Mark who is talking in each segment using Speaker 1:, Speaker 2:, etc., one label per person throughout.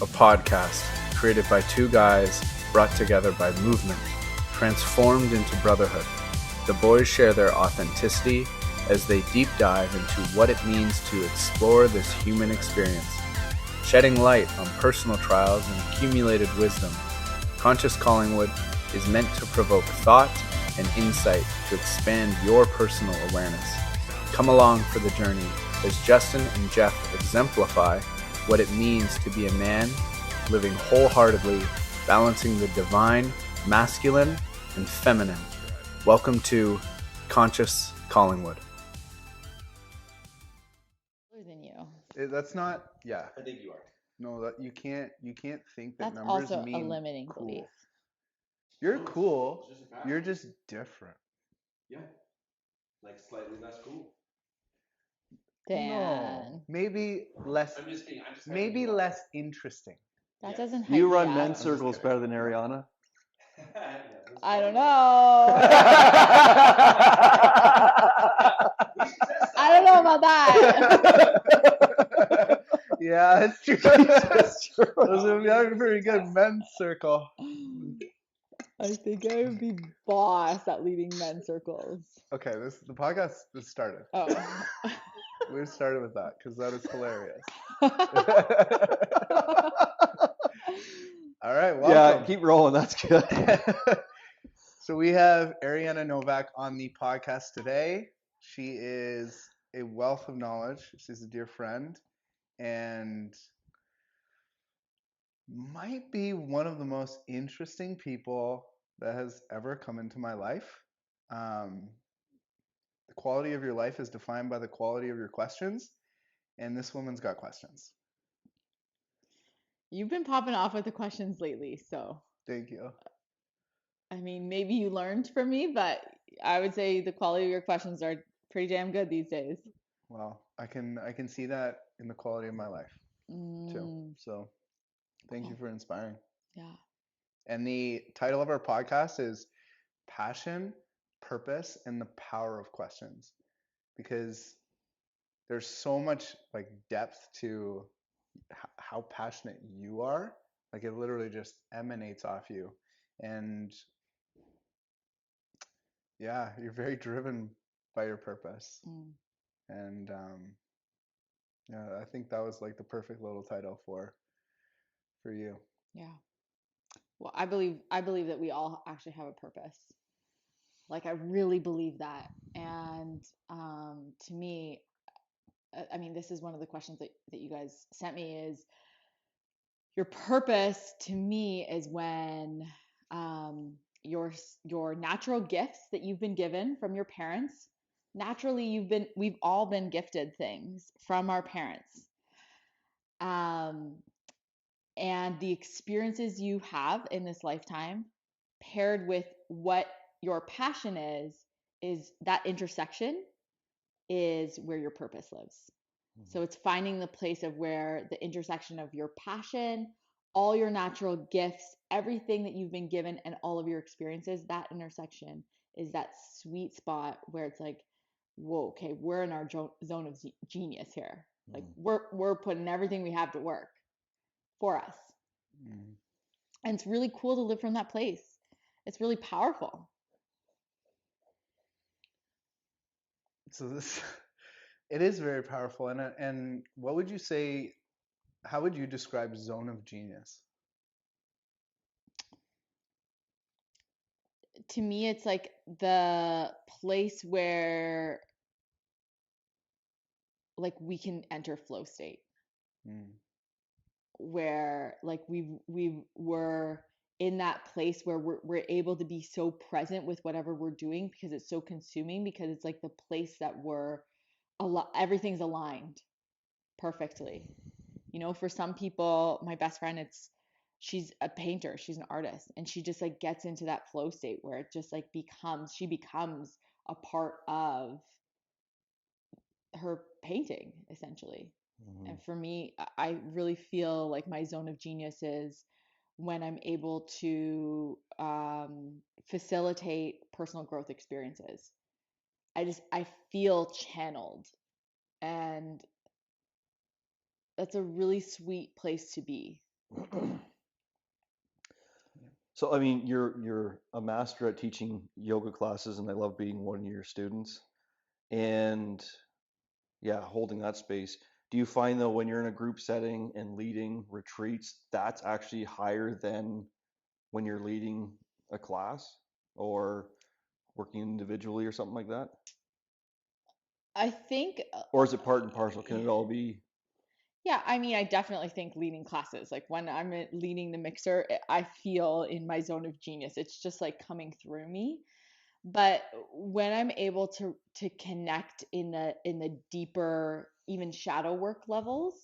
Speaker 1: a podcast created by two guys brought together by movement, transformed into brotherhood. The boys share their authenticity as they deep dive into what it means to explore this human experience, shedding light on personal trials and accumulated wisdom. Conscious Collingwood is meant to provoke thought and insight to expand your personal awareness. Come along for the journey as Justin and Jeff exemplify what it means to be a man living wholeheartedly, balancing the divine, masculine, and feminine. Welcome to Conscious Collingwood.
Speaker 2: Than you.
Speaker 1: That's not, yeah.
Speaker 3: I think you are.
Speaker 1: No, that you can't think that
Speaker 2: That's
Speaker 1: numbers
Speaker 2: also
Speaker 1: mean
Speaker 2: a limiting
Speaker 1: cool.
Speaker 2: belief.
Speaker 1: You're
Speaker 3: No,
Speaker 1: cool.
Speaker 3: it's just a fact.
Speaker 1: You're just different.
Speaker 3: Yeah. Like slightly less cool.
Speaker 2: Dan.
Speaker 1: No, maybe less.
Speaker 3: I'm just kidding. I'm just
Speaker 1: Maybe
Speaker 3: hyping you up.
Speaker 1: less interesting.
Speaker 2: That
Speaker 3: Yes.
Speaker 2: doesn't hype
Speaker 4: You
Speaker 2: me
Speaker 4: run
Speaker 2: up.
Speaker 4: men's circles better than Ariana.
Speaker 3: Yeah, that's
Speaker 2: I don't
Speaker 3: fine.
Speaker 2: know.
Speaker 3: We should test that.
Speaker 2: I don't know about that.
Speaker 1: Yeah, it's true.
Speaker 4: That's true.
Speaker 1: Those would be a pretty good men's circle.
Speaker 2: I think I would be boss at leading men's circles.
Speaker 1: Okay, the podcast is started.
Speaker 2: Oh.
Speaker 1: We started with that because that is hilarious. All right, welcome.
Speaker 4: Yeah, keep rolling. That's good.
Speaker 1: So we have Ariana Novak on the podcast today. She is a wealth of knowledge. She's a dear friend and might be one of the most interesting people that has ever come into my life. The quality of your life is defined by the quality of your questions, and this woman's got questions.
Speaker 2: You've been popping off with the questions lately, so
Speaker 1: Thank you.
Speaker 2: I mean, maybe you learned from me, but I would say the quality of your questions are pretty damn good these days.
Speaker 1: Well, I can see that in the quality of my life too. So thank you for inspiring.
Speaker 2: Yeah.
Speaker 1: And the title of our podcast is Passion, Purpose, and the Power of Questions. Because there's so much like depth to how passionate you are. Like it literally just emanates off you. And yeah, you're very driven by your purpose. And yeah, I think that was like the perfect little title for you.
Speaker 2: Yeah. Well, I believe that we all actually have a purpose. Like I really believe that. And to me, I mean, this is one of the questions that you guys sent me is your purpose to me is when your natural gifts that you've been given from your parents, naturally we've all been gifted things from our parents. And the experiences you have in this lifetime paired with what your passion is that intersection is where your purpose lives. So it's finding the place of where the intersection of your passion, all your natural gifts, everything that you've been given and all of your experiences, that intersection is that sweet spot where it's like, whoa, okay, we're in our zone of genius here. Like we're putting everything we have to work for us. And it's really cool to live from that place. It's really powerful.
Speaker 1: So it is very powerful. And what would you say, how would you describe zone of genius?
Speaker 2: To me, it's like the place where like we can enter flow state. Where like we're in that place where we're able to be so present with whatever we're doing because it's so consuming, because it's like the place that everything's aligned perfectly. You know, for some people, my best friend, she's a painter, she's an artist, and she just like gets into that flow state where it just like she becomes a part of her painting essentially. And for me, I really feel like my zone of genius is when I'm able to facilitate personal growth experiences. I feel channeled, and that's a really sweet place to be.
Speaker 4: So, I mean, you're a master at teaching yoga classes, and I love being one of your students. And yeah, holding that space. Do you find though when you're in a group setting and leading retreats, that's actually higher than when you're leading a class or working individually or something like that?
Speaker 2: I think,
Speaker 4: Or is it part and parcel? Can it all be?
Speaker 2: yeah, I mean, I definitely think leading classes, like when I'm leading the mixer, I feel in my zone of genius. It's just like coming through me. But when I'm able to connect in the deeper, even shadow work levels,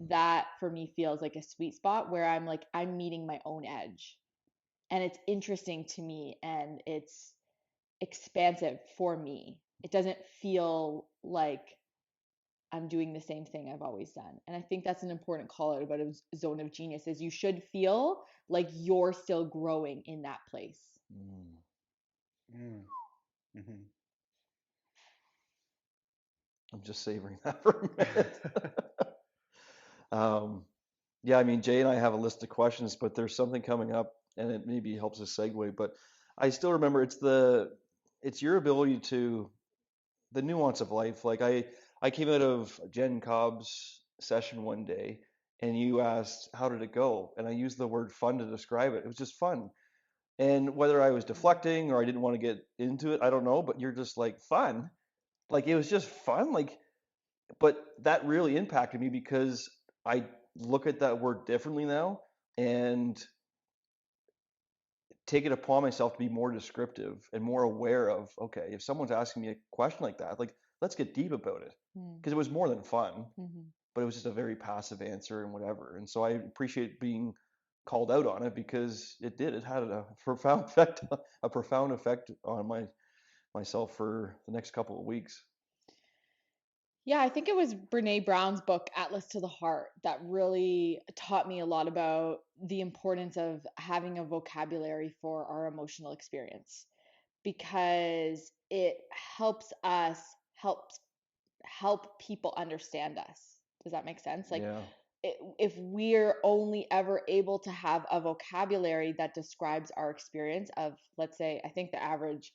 Speaker 2: that for me feels like a sweet spot where I'm like I'm meeting my own edge. And it's interesting to me and it's expansive for me. It doesn't feel like I'm doing the same thing I've always done. And I think that's an important call out about a zone of genius is you should feel like you're still growing in that place.
Speaker 4: Mm.
Speaker 1: Mm. Mhm.
Speaker 4: I'm just savoring that for a minute. Yeah, I mean, Jay and I have a list of questions, but there's something coming up, and it maybe helps us segue. But I still remember it's your ability to the nuance of life. Like I came out of Jen Cobb's session one day, and you asked how did it go, and I used the word fun to describe it. It was just fun, and whether I was deflecting or I didn't want to get into it, I don't know. But you're just like fun, like it was just fun, like. But that really impacted me because I look at that word differently now and take it upon myself to be more descriptive and more aware of, okay, if someone's asking me a question like that, like let's get deep about it.
Speaker 2: Mm.
Speaker 4: Because it was more than fun,
Speaker 2: Mm-hmm.
Speaker 4: but it was just a very passive answer and whatever. And so I appreciate being called out on it because it did. It had a profound effect on myself for the next couple of weeks.
Speaker 2: Yeah, I think it was Brene Brown's book, Atlas to the Heart, that really taught me a lot about the importance of having a vocabulary for our emotional experience because it helps us helps help people understand us. Does that make sense? Like
Speaker 4: Yeah.
Speaker 2: if we're only ever able to have a vocabulary that describes our experience of, let's say, I think the average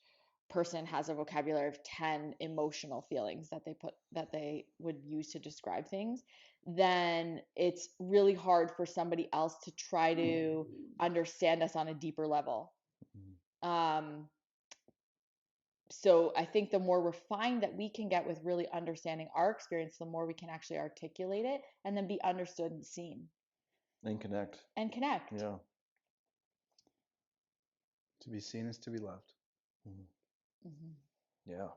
Speaker 2: person has a vocabulary of 10 emotional feelings that they would use to describe things, then it's really hard for somebody else to try to understand us on a deeper level. Um, so I think the more refined that we can get with really understanding our experience, the more we can actually articulate it and then be understood and seen
Speaker 4: And connect.
Speaker 2: and connect.
Speaker 4: Yeah.
Speaker 1: To be seen is to be loved.
Speaker 4: Mhm.
Speaker 2: Mm-hmm.
Speaker 4: Yeah.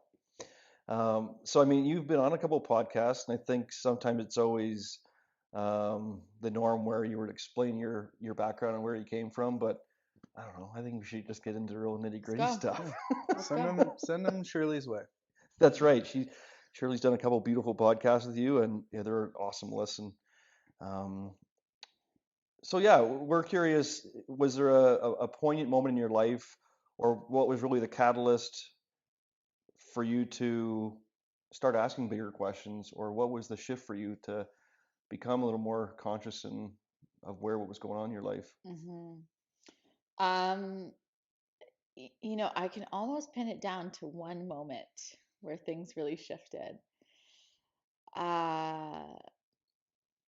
Speaker 4: So I mean, you've been on a couple of podcasts, and I think sometimes it's always the norm where you would explain your background and where you came from. But I don't know. I think we should just get into the real nitty
Speaker 2: Let's
Speaker 4: gritty
Speaker 2: go.
Speaker 4: stuff.
Speaker 2: Let's go.
Speaker 1: Send them Shirley's way.
Speaker 4: That's right. Shirley's done a couple beautiful podcasts with you, and yeah, they're an awesome listen. Um, so yeah, we're curious. Was there a poignant moment in your life, or what was really the catalyst for you to start asking bigger questions, or what was the shift for you to become a little more conscious and aware what was going on in your life?
Speaker 2: Mm-hmm. Um, I can almost pin it down to one moment where things really shifted. Uh,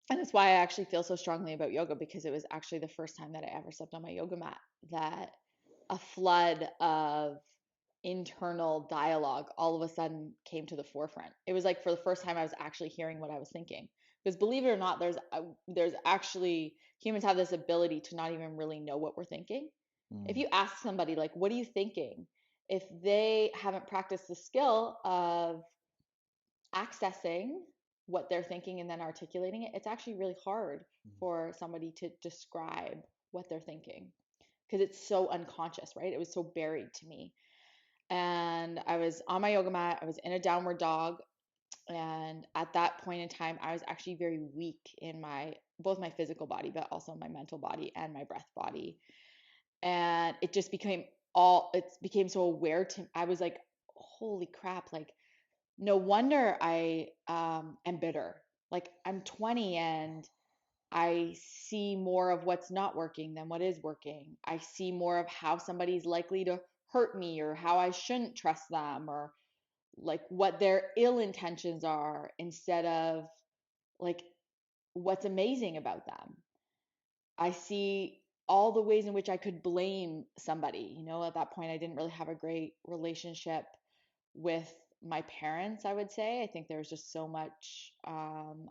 Speaker 2: and that's why I actually feel so strongly about yoga because it was actually the first time that I ever stepped on my yoga mat that a flood of internal dialogue all of a sudden came to the forefront. It was like for the first time I was actually hearing what I was thinking. Because believe it or not, there's actually humans have this ability to not even really know what we're thinking. If
Speaker 4: Mm,
Speaker 2: you ask somebody like, "What are you thinking?" if they haven't practiced the skill of accessing what they're thinking and then articulating it, it's actually really hard for somebody to describe what they're thinking because it's so unconscious, right? It was so buried to me. And I was on my yoga mat, I was in a downward dog. And at that point in time, I was actually very weak in both my physical body, but also my mental body and my breath body. And it just it became so aware I was like, holy crap, like no wonder I am bitter. Like I'm 20 and I see more of what's not working than what is working. I see more of how somebody's likely to hurt me or how I shouldn't trust them or like what their ill intentions are instead of like what's amazing about them. I see all the ways in which I could blame somebody. You know, at that point, I didn't really have a great relationship with my parents, I would say. I think there was just so much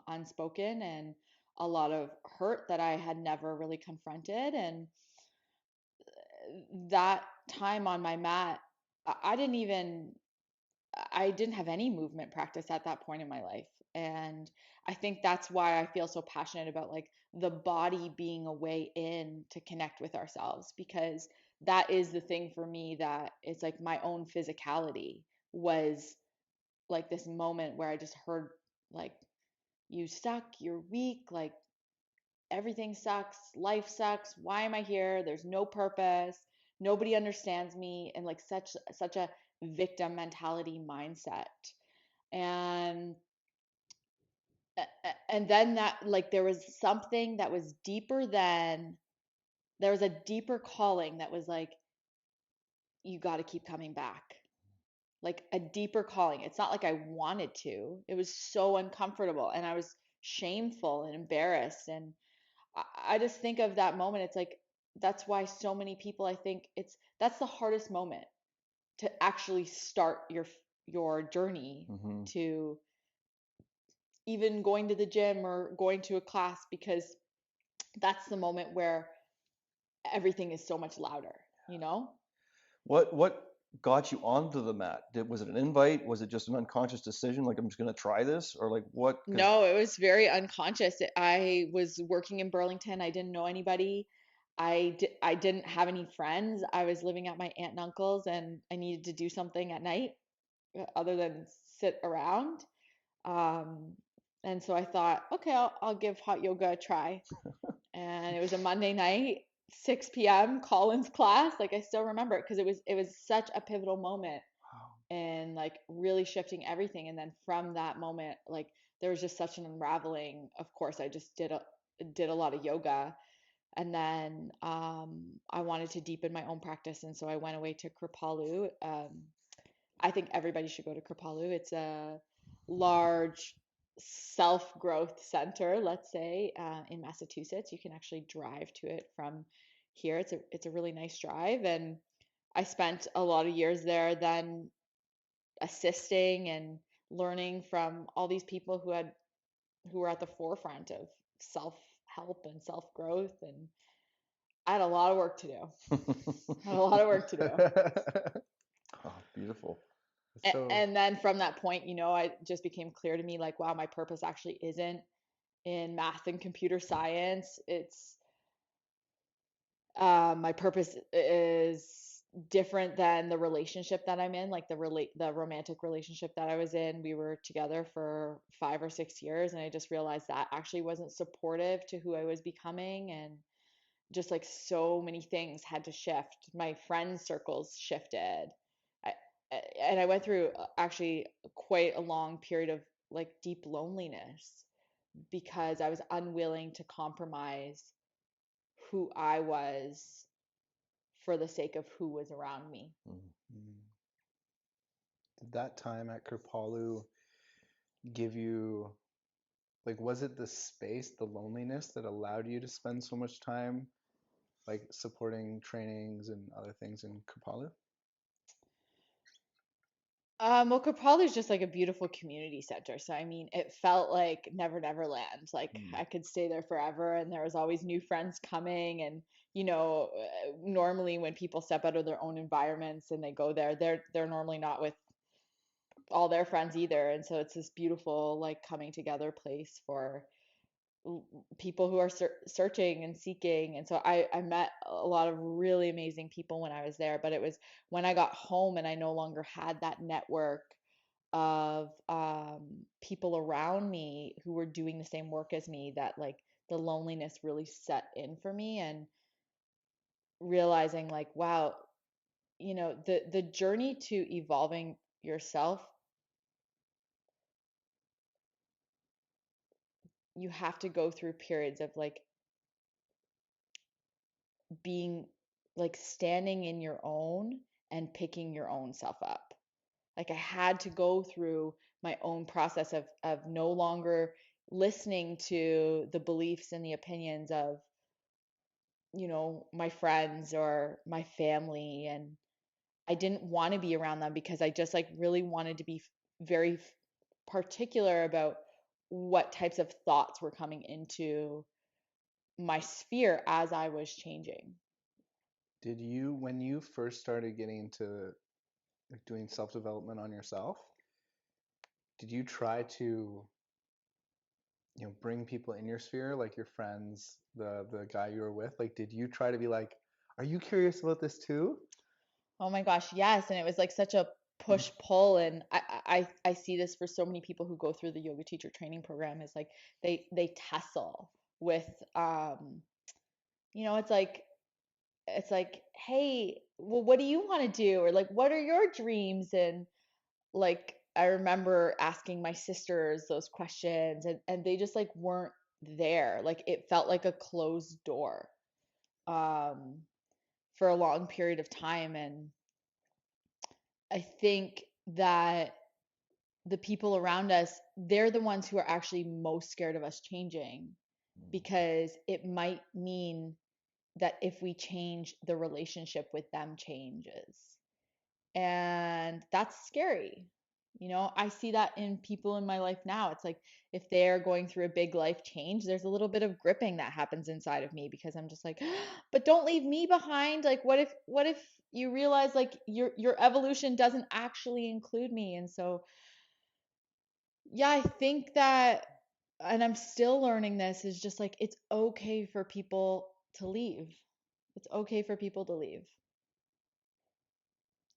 Speaker 2: unspoken and a lot of hurt that I had never really confronted. And that time on my mat, I didn't even I didn't have any movement practice at that point in my life. And I think that's why I feel so passionate about like the body being a way in to connect with ourselves, because that is the thing for me that it's like my own physicality was like this moment where I just heard like, you suck, you're weak, like everything sucks, life sucks, why am I here? There's no purpose, nobody understands me, and like such a victim mentality mindset. And and then that like there was something that was deeper than there was a deeper calling that was like you got to keep coming back, like a deeper calling. It's not like I wanted to, it was so uncomfortable and I was shameful and embarrassed. And I just think of that moment, it's like that's why so many people, I think it's that's the hardest moment to actually start your journey
Speaker 4: Hmm.
Speaker 2: to even going to the gym or going to a class, because that's the moment where everything is so much louder, you know?
Speaker 4: What got you onto the mat? Was it an invite? Was it just an unconscious decision? Like I'm just gonna try this, or like what? Because
Speaker 2: No, it was very unconscious. I was working in Burlington. I didn't know anybody. I didn't have any friends. I was living at my aunt and uncle's and I needed to do something at night other than sit around. Um, and so I thought, okay, I'll give hot yoga a try. And it was a Monday night, 6 p.m. Collins class. Like I still remember it because it was such a pivotal moment and like really shifting everything. And then from that moment, like there was just such an unraveling. Of course, I just did a lot of yoga, and then I wanted to deepen my own practice, and so I went away to Kripalu. I think everybody should go to Kripalu. It's a large self growth center, let's say, in Massachusetts. You can actually drive to it from here. It's a really nice drive, and I spent a lot of years there then assisting and learning from all these people who were at the forefront of self help and self growth. And I had a lot of work to do. I had a lot of work to do.
Speaker 4: oh, beautiful.
Speaker 1: So
Speaker 2: And then from that point, I just became clear to me like, wow, my purpose actually isn't in math and computer science. It's my purpose is different than the relationship that I'm in, like the romantic relationship that I was in. We were together for 5 or 6 years, and I just realized that actually wasn't supportive to who I was becoming, and just like so many things had to shift. My friend circles shifted. I, and I went through actually quite a long period of like deep loneliness because I was unwilling to compromise who I was for the sake of who was around me.
Speaker 1: mm, did that time at Kripalu give you, like, was it the space, the loneliness that allowed you to spend so much time like supporting trainings and other things in Kripalu?
Speaker 2: Well, Kripalu is just like a beautiful community center. So, I mean, it felt like Never Never Land. Like
Speaker 1: Mm.
Speaker 2: I could stay there forever, and there was always new friends coming. And normally when people step out of their own environments and they go there, they're normally not with all their friends either. And so it's this beautiful like coming together place for people who are searching and seeking. And so I met a lot of really amazing people when I was there, but it was when I got home and I no longer had that network of people around me who were doing the same work as me that like the loneliness really set in for me. And realizing like, wow, the journey to evolving yourself you have to go through periods of like being like standing in your own and picking your own self up. Like I had to go through my own process of no longer listening to the beliefs and the opinions of, you know, my friends or my family. And I didn't want to be around them because I just like really wanted to be very particular about what types of thoughts were coming into my sphere as I was changing.
Speaker 1: Did you, when you first started getting into like doing self-development on yourself, did you try to, bring people in your sphere, like your friends, the guy you were with? Like, did you try to be like, are you curious about this too?
Speaker 2: Oh my gosh, yes. And it was like such a push pull. And I see this for so many people who go through the yoga teacher training program is like they tussle with you know, it's like, hey, well, what do you want to do? Or like, what are your dreams? And like I remember asking my sisters those questions and they just like weren't there. Like it felt like a closed door um for a long period of time. And I think that the people around us, they're the ones who are actually most scared of us changing because it might mean that if we change, the relationship with them changes. And that's scary. You know, I see that in people in my life now. It's like if they're going through a big life change, there's a little bit of gripping that happens inside of me because I'm just like, but don't leave me behind. Like what if you realize like your evolution doesn't actually include me? And so yeah, I think that, and I'm still learning this, is just like it's okay for people to leave. It's okay for people to leave.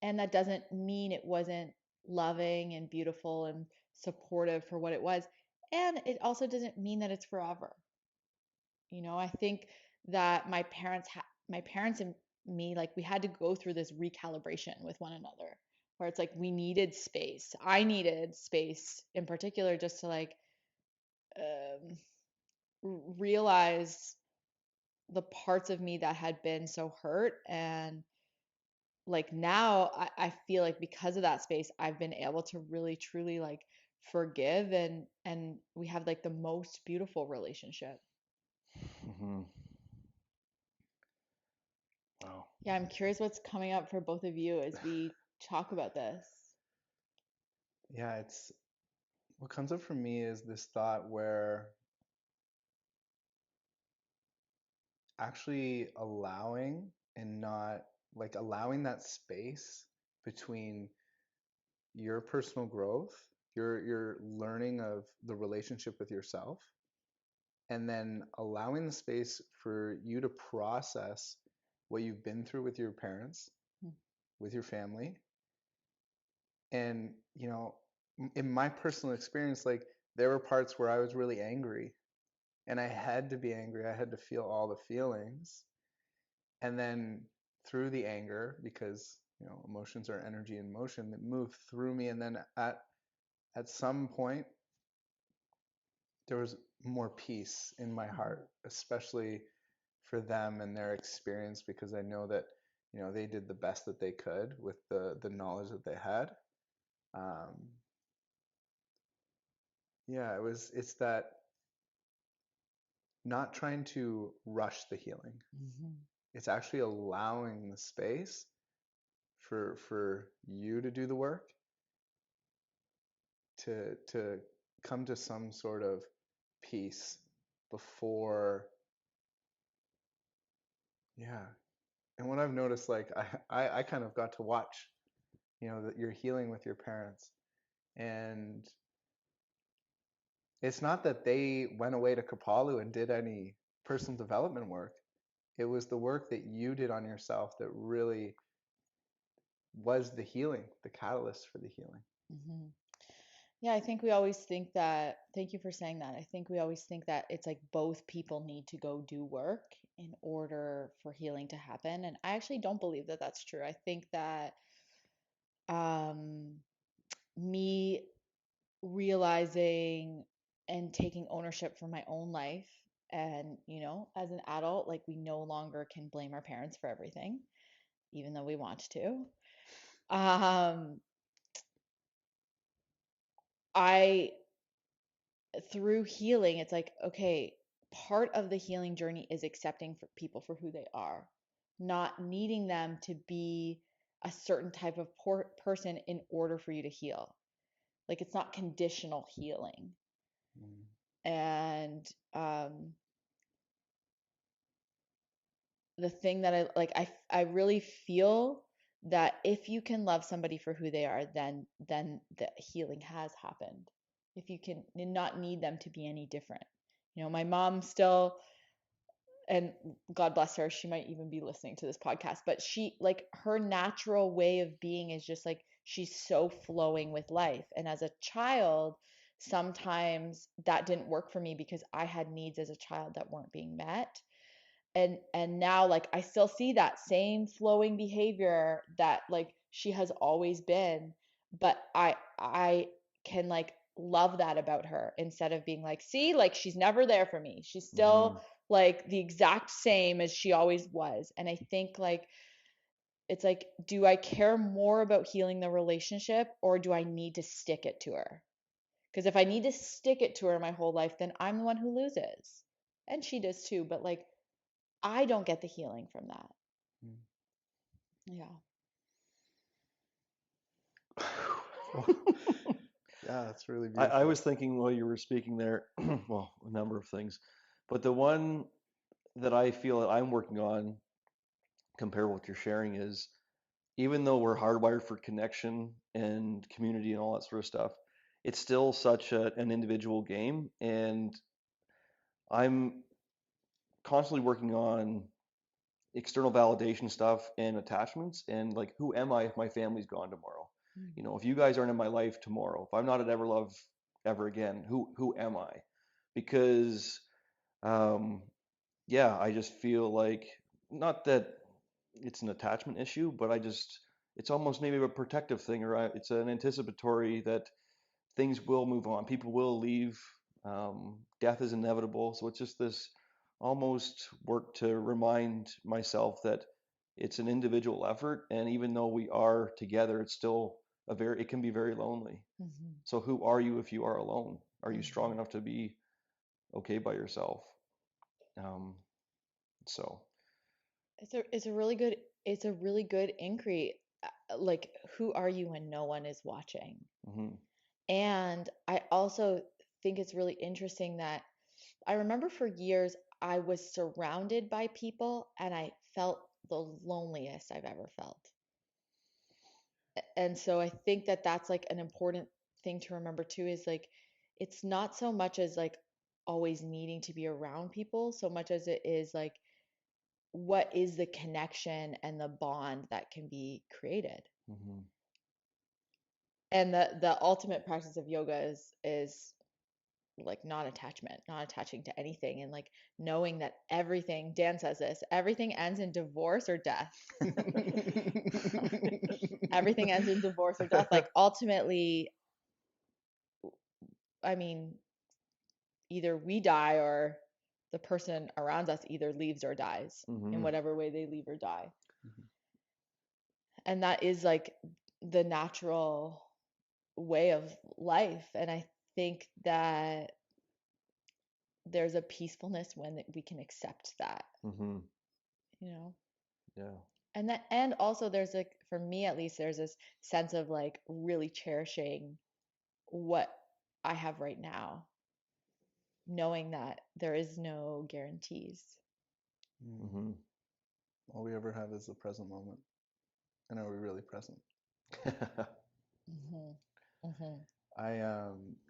Speaker 2: And that doesn't mean it wasn't loving and beautiful and supportive for what it was. And it also doesn't mean that it's forever. You know, I think that my parents and me, like we had to go through this recalibration with one another where it's like we needed space. I needed space in particular just to like um, realize the parts of me that had been so hurt. And like now I feel like because of that space I've been able to really truly like forgive and we have like the most beautiful relationship.
Speaker 4: Hmm. Wow.
Speaker 2: Yeah, I'm curious what's coming up for both of you as we talk about this.
Speaker 1: Yeah, it's what comes up for me is this thought where actually allowing and not like allowing that space between your personal growth, your learning of the relationship with yourself, and then allowing the space for you to process what you've been through with your parents,
Speaker 2: Hmm.
Speaker 1: with your family. And, in my personal experience, like there were parts where I was really angry and I had to be angry. I had to feel all the feelings. And then through the anger, because, emotions are energy in motion that move through me. And then at some point, there was more peace in my
Speaker 2: Mhm.
Speaker 1: heart, especially for them and their experience, because I know that, they did the best that they could with the knowledge that they had. Um, yeah, it's that not trying to rush the healing.
Speaker 2: Mhm.
Speaker 1: It's actually allowing the space for you to do the work, to come to some sort of peace before, yeah. And what I've noticed, like I kind of got to watch, that you're healing with your parents. And it's not that they went away to Kapalu and did any personal development work. It was the work that you did on yourself that really was the healing, the catalyst for the healing.
Speaker 2: Mhm. Yeah, I think we always think that, thank you for saying that. I think we always think that it's like both people need to go do work in order for healing to happen. And I actually don't believe that that's true. I think that um, me realizing and taking ownership for my own life. And, as an adult, like we no longer can blame our parents for everything, even though we want to. I, through healing, it's like, okay, part of the healing journey is accepting for people for who they are, not needing them to be a certain type of person in order for you to heal. Like it's not conditional healing. And the thing that I really feel that if you can love somebody for who they are, then the healing has happened. If you can not need them to be any different. My mom still, and God bless her, she might even be listening to this podcast, but she, like, her natural way of being is just like she's so flowing with life. And as a child, sometimes that didn't work for me because I had needs as a child that weren't being met. And now, like, I still see that same flowing behavior that like she has always been, but I can like love that about her instead of being like, see, like she's never there for me. She's still like the exact same as she always was. And I think like it's like, do I care more about healing the relationship, or do I need to stick it to her? Because if I need to stick it to her my whole life, then I'm the one who loses. And she does too, but like I don't get the healing from that. Yeah.
Speaker 1: Yeah, that's really beautiful.
Speaker 4: I was thinking while you were speaking there, well, a number of things, but the one that I feel that I'm working on, compared with what you're sharing, is even though we're hardwired for connection and community and all that sort of stuff, it's still such an individual game. And I'm constantly working on external validation stuff and attachments, and like, who am I if my family's gone tomorrow? If you guys aren't in my life tomorrow, if I'm not at Everlove ever again, who am I? Because yeah, I just feel like, not that it's an attachment issue, but it's almost maybe a protective thing, or it's an anticipatory that things will move on, people will leave, death is inevitable. So it's just this almost work to remind myself that it's an individual effort, and even though we are together, it's still it can be very lonely. So who are you if you are alone? Are you strong enough to be okay by yourself? So
Speaker 2: It's a really good inquiry. Like, who are you when no one is watching? And I also think it's really interesting that I remember for years I was surrounded by people and I felt the loneliest I've ever felt. And so I think that that's like an important thing to remember too, is like it's not so much as like always needing to be around people so much as it is like, what is the connection and the bond that can be created. And the ultimate practice of yoga is like non-attachment, not attaching to anything, and like knowing that everything, Dan says this, everything ends in divorce or death. Everything ends in divorce or death. Like ultimately, I mean, either we die or the person around us either leaves or dies in whatever way they leave or die. And that is like the natural way of life. And I think that there's a peacefulness when we can accept that.
Speaker 4: Yeah.
Speaker 2: And also there's like, for me at least, there's this sense of like really cherishing what I have right now, knowing that there is no guarantees.
Speaker 1: All we ever have is the present moment. And are we really present?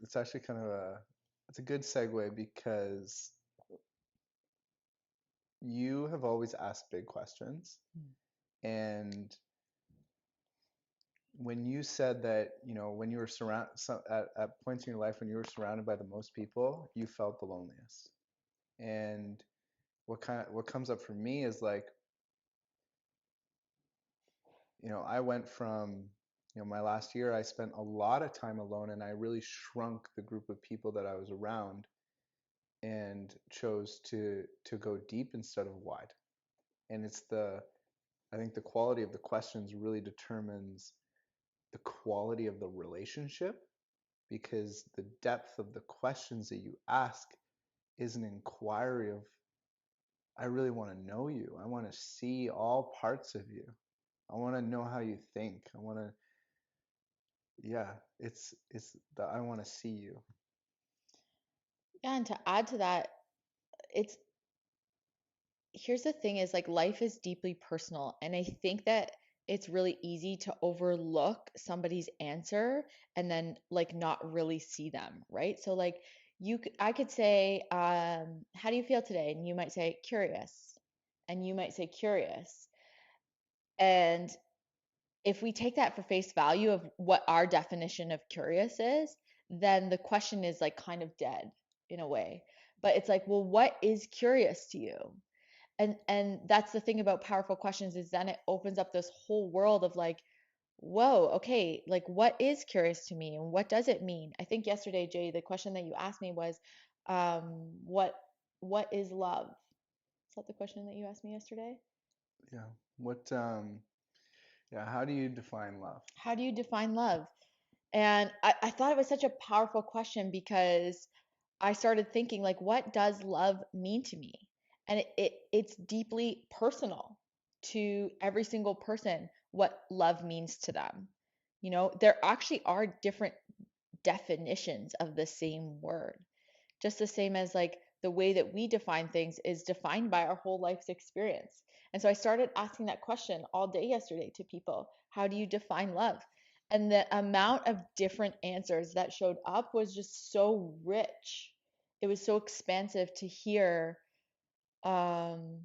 Speaker 1: It's actually kind of it's a good segue, because you have always asked big questions. And when you said that, when you were at points in your life when you were surrounded by the most people, you felt the loneliest. And what comes up for me is like, I went from, my last year, I spent a lot of time alone, and I really shrunk the group of people that I was around and chose to go deep instead of wide. And I think the quality of the questions really determines the quality of the relationship, because the depth of the questions that you ask is an inquiry of, I really want to know you. I want to see all parts of you. I want to know how you think. I want to, yeah, it's the I want to see you.
Speaker 2: Yeah, and to add to that, it's here's the thing is like life is deeply personal, and I think that it's really easy to overlook somebody's answer and then like not really see them, right? So like I could say, how do you feel today? And you might say curious, and you might say curious. And if we take that for face value of what our definition of curious is, then the question is like kind of dead in a way. But it's like, well, what is curious to you? And that's the thing about powerful questions, is then it opens up this whole world of like, whoa, okay, like what is curious to me and what does it mean? I think yesterday, Jay, the question that you asked me was, what is love? Is that the question that you asked me yesterday?
Speaker 1: Yeah. What yeah, how do you define love?
Speaker 2: How do you define love? And I thought it was such a powerful question, because I started thinking like, what does love mean to me? And it's deeply personal to every single person what love means to them. There actually are different definitions of the same word, just the same as like the way that we define things is defined by our whole life's experience. And so I started asking that question all day yesterday to people. How do you define love? And the amount of different answers that showed up was just so rich. It was so expansive to hear um,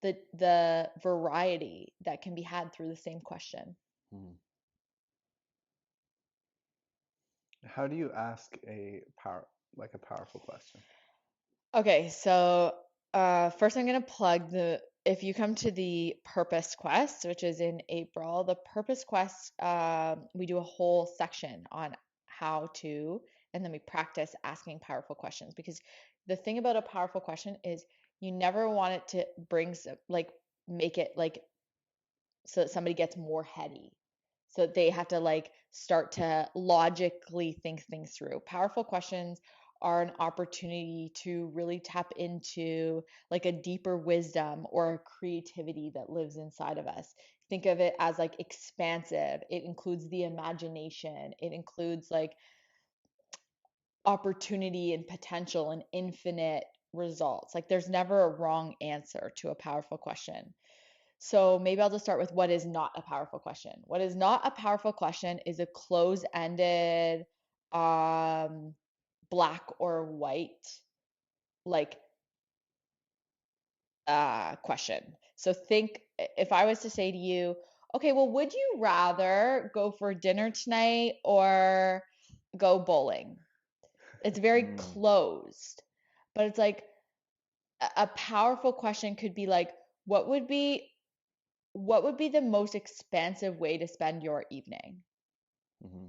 Speaker 2: the variety that can be had through the same question.
Speaker 4: Hmm.
Speaker 1: How do you ask a powerful question?
Speaker 2: Okay, so first I'm gonna plug if you come to the Purpose Quest, which is in April, the Purpose Quest, we do a whole section on how to, and then we practice asking powerful questions. Because the thing about a powerful question is you never want it to make it like so that somebody gets more heady. So they have to like start to logically think things through. Powerful questions are an opportunity to really tap into like a deeper wisdom or a creativity that lives inside of us. Think of it as like expansive. It includes the imagination. It includes like opportunity and potential and infinite results. Like there's never a wrong answer to a powerful question. So maybe I'll just start with what is not a powerful question. What is not a powerful question is a close-ended, black or white, like question. So think, if I was to say to you, okay, well, would you rather go for dinner tonight or go bowling? It's very closed, but it's like a powerful question could be like, what would be the most expansive way to spend your evening?
Speaker 4: Hmm.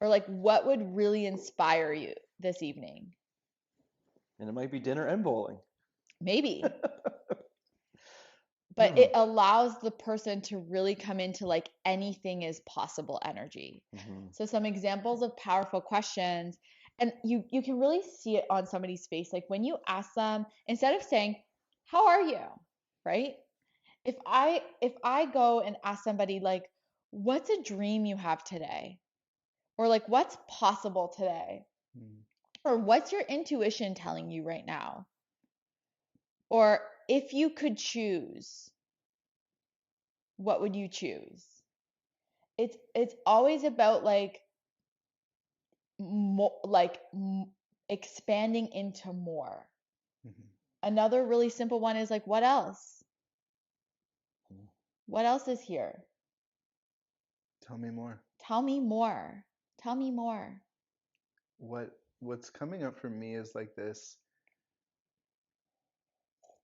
Speaker 2: Or like, what would really inspire you this evening?
Speaker 4: And it might be dinner and bowling.
Speaker 2: Maybe. But it allows the person to really come into like anything is possible energy.
Speaker 4: Hmm.
Speaker 2: So some examples of powerful questions, and you can really see it on somebody's face. Like when you ask them, instead of saying, "How are you?" Right? If I go and ask somebody like, "What's a dream you have today?" Or like, "What's possible today?" Or "What's your intuition telling you right now?" Or "If you could choose, what would you choose?" It's always about like expanding into more. Another really simple one is like, what else? What else is here?
Speaker 1: Tell me more.
Speaker 2: Tell me more. Tell me more.
Speaker 1: What's coming up for me is like this.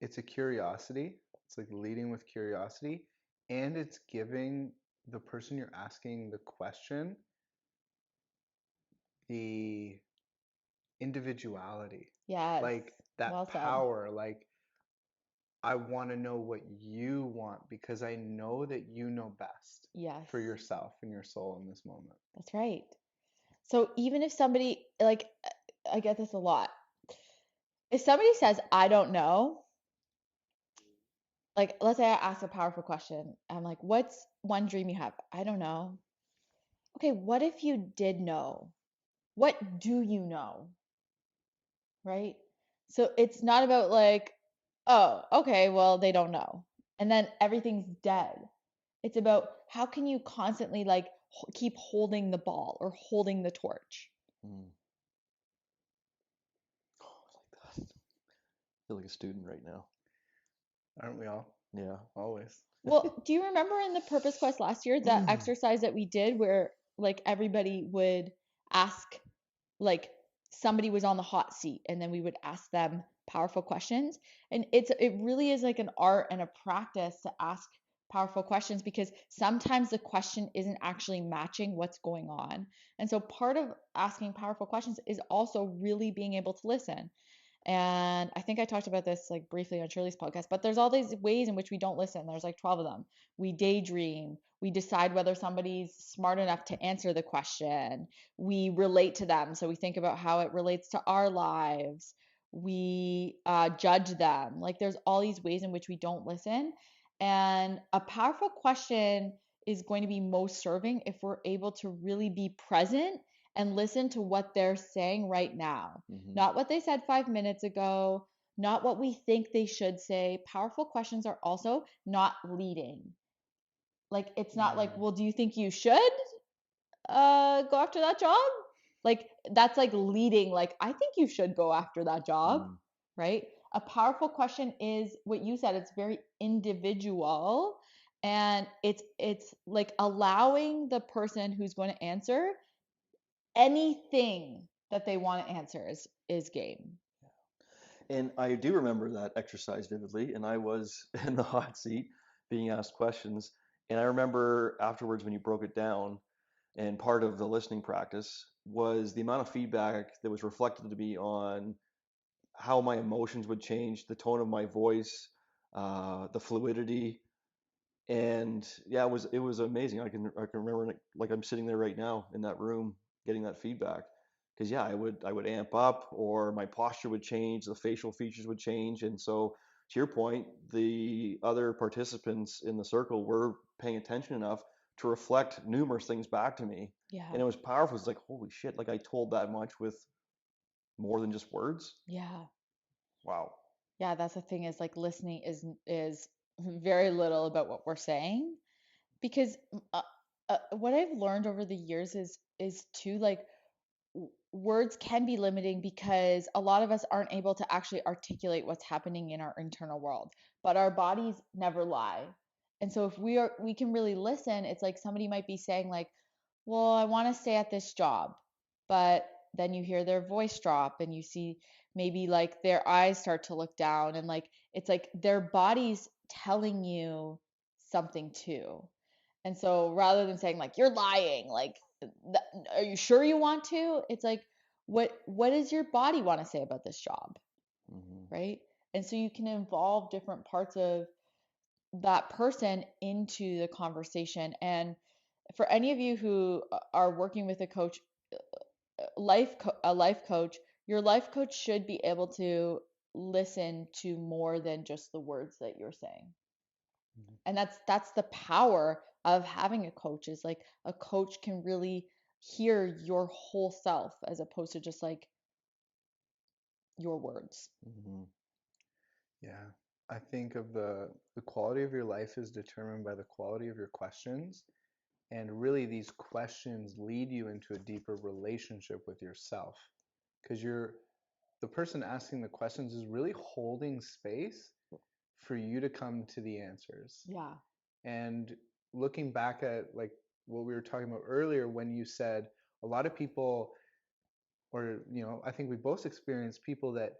Speaker 1: It's a curiosity. It's like leading with curiosity, and it's giving the person you're asking the question, the individuality,
Speaker 2: Yes.
Speaker 1: like that
Speaker 2: Well said.
Speaker 1: power, like I want to know what you want because I know that you know best
Speaker 2: Yes.
Speaker 1: for yourself and your soul in this moment.
Speaker 2: That's right. So even if somebody, like, I get this a lot. If somebody says, I don't know, like, let's say I ask a powerful question. I'm like, what's one dream you have? I don't know. Okay, what if you did know? What do you know? Right? So it's not about like, oh, okay, well, they don't know. And then everything's dead. It's about how can you constantly like keep holding the ball or holding the torch.
Speaker 4: Mm. Oh, I like that. I feel like a student right now.
Speaker 1: Aren't we all?
Speaker 4: Yeah.
Speaker 1: Always.
Speaker 2: Well, do you remember in the Purpose Quest last year that exercise that we did where like everybody would ask, like somebody was on the hot seat and then we would ask them powerful questions? And it really is like an art and a practice to ask powerful questions because sometimes the question isn't actually matching what's going on. And so part of asking powerful questions is also really being able to listen. And I think I talked about this like briefly on Shirley's podcast, but there's all these ways in which we don't listen. There's like 12 of them. We daydream. We decide whether somebody's smart enough to answer the question. We relate to them. So we think about how it relates to our lives. We judge them. Like there's all these ways in which we don't listen. And a powerful question is going to be most serving if we're able to really be present and listen to what they're saying right now.
Speaker 4: Mm-hmm.
Speaker 2: Not what they said 5 minutes ago, not what we think they should say. Powerful questions are also not leading. Like, it's not like, well, do you think you should go after that job? Like, that's like leading, like, I think you should go after that job, right? A powerful question is what you said, it's very individual. And it's like allowing the person who's going to answer anything that they want to answer is game.
Speaker 4: And I do remember that exercise vividly, and I was in the hot seat being asked questions. And I remember afterwards when you broke it down, and part of the listening practice was the amount of feedback that was reflected to me on how my emotions would change, the tone of my voice, the fluidity, and yeah, it was amazing. I can remember like I'm sitting there right now in that room getting that feedback because yeah, I would amp up or my posture would change, the facial features would change, and so to your point, the other participants in the circle were paying attention enough to reflect numerous things back to me,
Speaker 2: Yeah.
Speaker 4: and it was powerful. It's like holy shit, like I told that much with more than just words.
Speaker 2: Yeah.
Speaker 4: Wow.
Speaker 2: Yeah, that's the thing is like listening is very little about what we're saying because what I've learned over the years is to like words can be limiting because a lot of us aren't able to actually articulate what's happening in our internal world, but our bodies never lie. And so if we can really listen, it's like somebody might be saying like, well, I want to stay at this job, but then you hear their voice drop and you see maybe like their eyes start to look down and like it's like their body's telling you something too. And so rather than saying like you're lying, like are you sure you want to? It's like what does your body want to say about this job,
Speaker 4: Mm-hmm.
Speaker 2: right? And so you can involve different parts of that person into the conversation. And for any of you who are working with a coach, a life coach, your life coach should be able to listen to more than just the words that you're saying.
Speaker 4: Mm-hmm.
Speaker 2: And that's the power of having a coach is like a coach can really hear your whole self as opposed to just like your words.
Speaker 4: Mm-hmm.
Speaker 1: Yeah. I think of the quality of your life is determined by the quality of your questions. And really these questions lead you into a deeper relationship with yourself. Because the person asking the questions is really holding space for you to come to the answers.
Speaker 2: Yeah.
Speaker 1: And looking back at like what we were talking about earlier when you said a lot of people, or I think we both experienced people that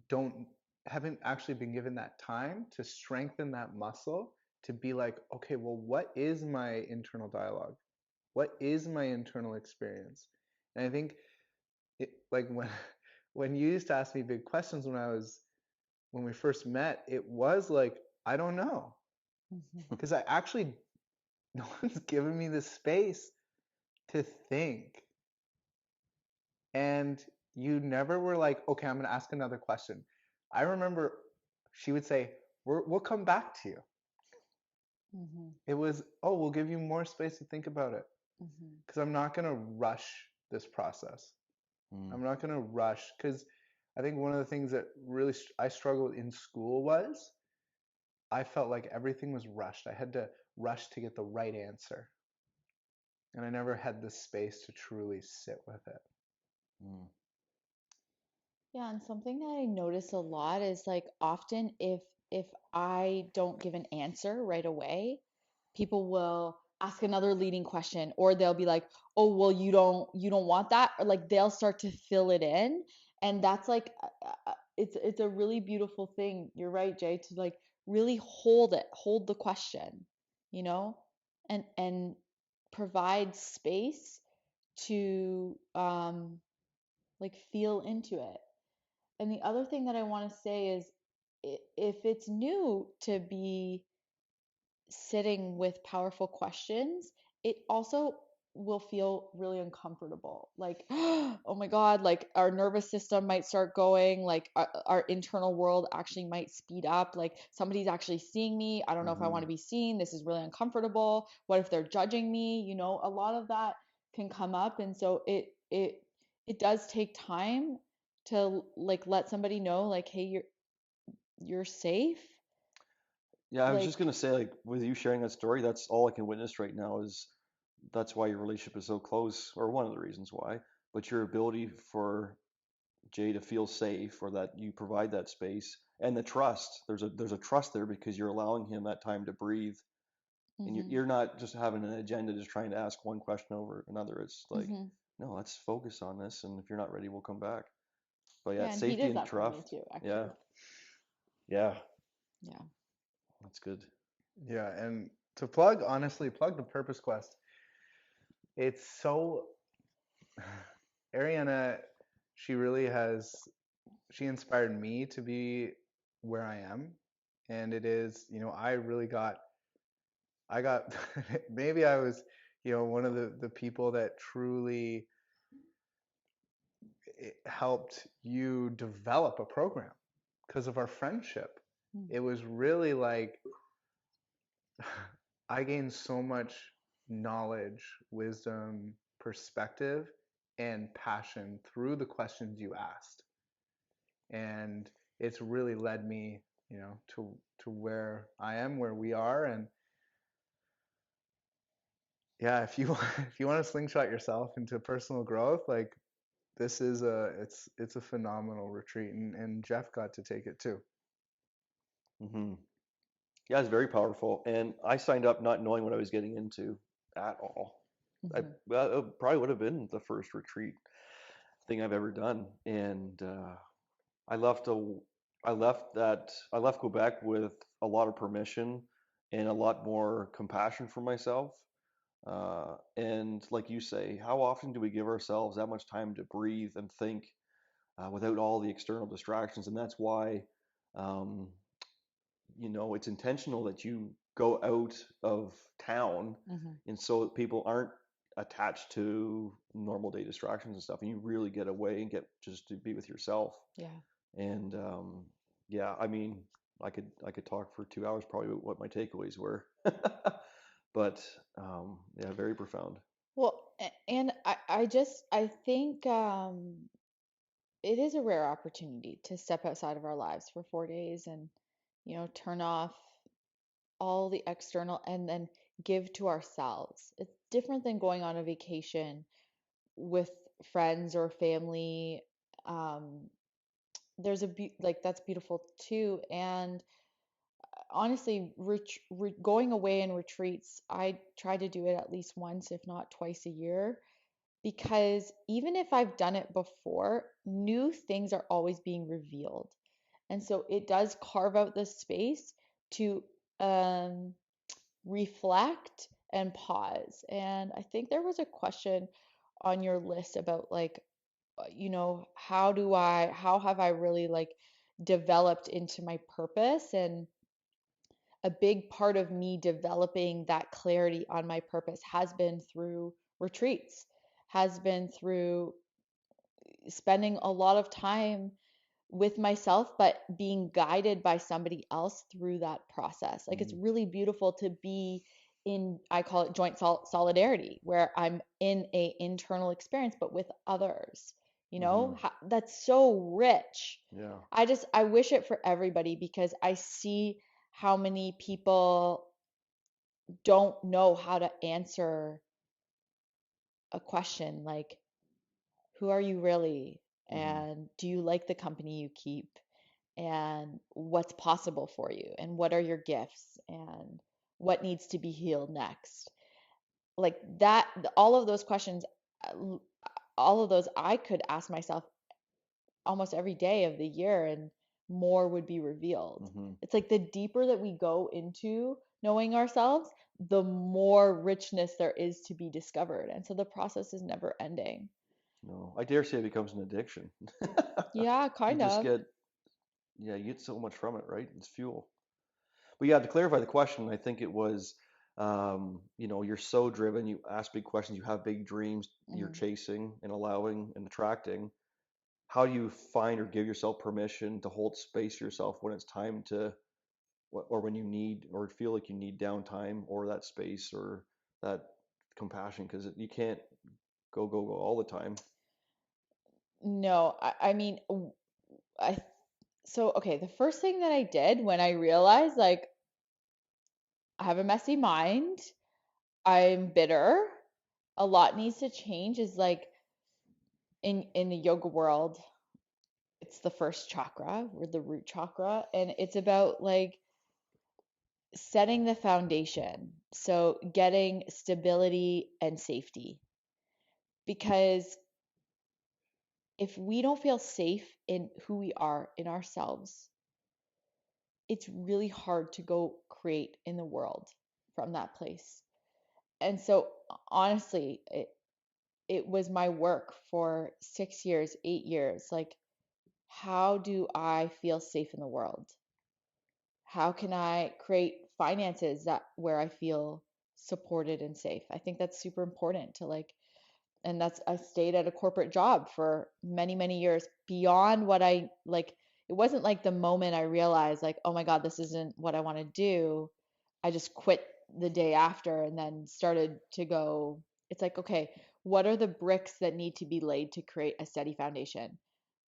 Speaker 1: don't haven't actually been given that time to strengthen that muscle to be like, okay, well, what is my internal dialogue? What is my internal experience? And I think like when you used to ask me big questions when we first met, it was like, I don't know. Because I actually, no one's given me the space to think. And you never were like, okay, I'm going to ask another question. I remember she would say, we'll come back to you. It was, oh, we'll give you more space to think about it. Because I'm not going to rush this process. I'm not going to rush. Because I think one of the things that really I struggled in school was I felt like everything was rushed. I had to rush to get the right answer. And I never had the space to truly sit with it.
Speaker 2: Yeah, and something that I notice a lot is like often if I don't give an answer right away, people will ask another leading question, or they'll be like, "Oh, well, you don't want that," or like they'll start to fill it in, and that's like it's a really beautiful thing. You're right, Jay, to like really hold the question, you know, and provide space to like feel into it. And the other thing that I want to say is if it's new to be sitting with powerful questions, it also will feel really uncomfortable. Like, oh my God, like our nervous system might start going, like our internal world actually might speed up. Like somebody's actually seeing me. I don't know if I want to be seen. This is really uncomfortable. What if they're judging me? You know, a lot of that can come up. And so it does take time to like let somebody know, like, hey, you're safe.
Speaker 4: Yeah, I was just
Speaker 2: Like,
Speaker 4: gonna say, like, with you sharing that story, that's all I can witness right now is that's why your relationship is so close, or one of the reasons why. But your ability for Jay to feel safe, or that you provide that space, and the trust. There's a trust there because you're allowing him that time to breathe, and
Speaker 2: mhm,
Speaker 4: you're not just having an agenda, just trying to ask one question over another. It's like,
Speaker 2: mhm.
Speaker 4: no, let's focus on this, and if you're not ready, we'll come back. But yeah,
Speaker 2: Yeah,
Speaker 4: it's
Speaker 2: and he
Speaker 4: safety
Speaker 2: does
Speaker 4: and
Speaker 2: that for me
Speaker 4: trust.
Speaker 2: too,
Speaker 4: Yeah,
Speaker 2: actually.
Speaker 4: yeah,
Speaker 2: Yeah.
Speaker 4: that's good.
Speaker 1: Yeah, and to honestly plug the Purpose Quest. It's so Ariana, she really she inspired me to be where I am. And it is, I got maybe I was, one of the people that truly helped you develop a program because of our friendship.
Speaker 2: Mm.
Speaker 1: It was really like I gained so much knowledge, wisdom, perspective, and passion through the questions you asked. And it's really led me, to where I am, where we are. And yeah, if you if you want to slingshot yourself into personal growth, like this is it's a phenomenal retreat, and Jeff got to take it too.
Speaker 4: hmm Yeah, it's very powerful. And I signed up not knowing what I was getting into at all.
Speaker 2: Mhm.
Speaker 4: Well, it probably would have been the first retreat thing I've ever done. And I left I left Quebec with a lot of permission and a lot more compassion for myself. And like you say, how often do we give ourselves that much time to breathe and think without all the external distractions? And that's why um, it's intentional that you go out of town,
Speaker 2: Mhm.
Speaker 4: and so that people aren't attached to normal day distractions and stuff, and you really get away and get just to be with yourself.
Speaker 2: Yeah.
Speaker 4: And yeah, I mean, I could talk for 2 hours probably about what my takeaways were, but yeah, very profound.
Speaker 2: Well, and I think it is a rare opportunity to step outside of our lives for 4 days and, turn off all the external and then give to ourselves. It's different than going on a vacation with friends or family. Um, there's like that's beautiful too. And honestly, going away in retreats, I try to do it at least once, if not twice a year, because even if I've done it before, new things are always being revealed. And so it does carve out the space to reflect and pause. And I think there was a question on your list about like, how have I really like developed into my purpose? And a big part of me developing that clarity on my purpose has been through retreats, has been through spending a lot of time with myself, but being guided by somebody else through that process. Like it's really beautiful to be in, I call it joint solidarity, where I'm in a internal experience, but with others. That's so rich.
Speaker 4: Yeah.
Speaker 2: I wish it for everybody because I see how many people don't know how to answer a question like, who are you really? And do you like the company you keep? And what's possible for you? And what are your gifts? And what needs to be healed next? Like that, all of those questions, uh, all of those I could ask myself almost every day of the year, and more would be revealed. It's like the deeper that we go into knowing ourselves, the more richness there is to be discovered. And so the process is never ending.
Speaker 4: No, I dare say it becomes an addiction.
Speaker 2: Yeah,
Speaker 4: You
Speaker 2: kind
Speaker 4: just
Speaker 2: of.
Speaker 4: get, yeah, you get so much from it, right? It's fuel. But yeah, to clarify the question, I think it was, you're so driven, you ask big questions, you have big dreams, you're
Speaker 2: Mhm.
Speaker 4: chasing and allowing and attracting. How do you find or give yourself permission to hold space for yourself when it's time to, or when you need, or feel like you need downtime or that space or that compassion? Because you can't go all the time.
Speaker 2: No, I mean, I so okay, the first thing that I did when I realized like I have a messy mind, I'm bitter, a lot needs to change is like in the yoga world, it's the first chakra or the root chakra, and it's about like setting the foundation. So getting stability and safety. Because if we don't feel safe in who we are, in ourselves, it's really hard to go create in the world from that place. And so honestly, it was my work for 6 years, 8 years. Like, how do I feel safe in the world? How can I create finances that where I feel supported and safe? I think that's super important to like, and that's I stayed at a corporate job for many, many years beyond what I like. It wasn't like the moment I realized like, oh my God, this isn't what I want to do. I just quit the day after and then started to go, it's like, okay, what are the bricks that need to be laid to create a steady foundation?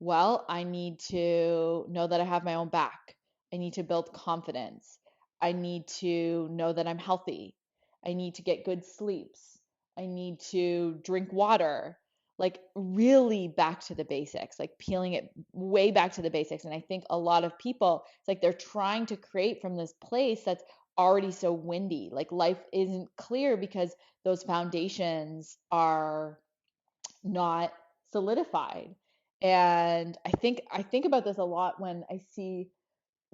Speaker 2: Well, I need to know that I have my own back. I need to build confidence. I need to know that I'm healthy. I need to get good sleeps. I need to drink water. Like really back to the basics, like peeling it way back to the basics. And I think a lot of people, it's like they're trying to create from this place that's already so windy. Like life isn't clear because those foundations are not solidified. And I think about this a lot when I see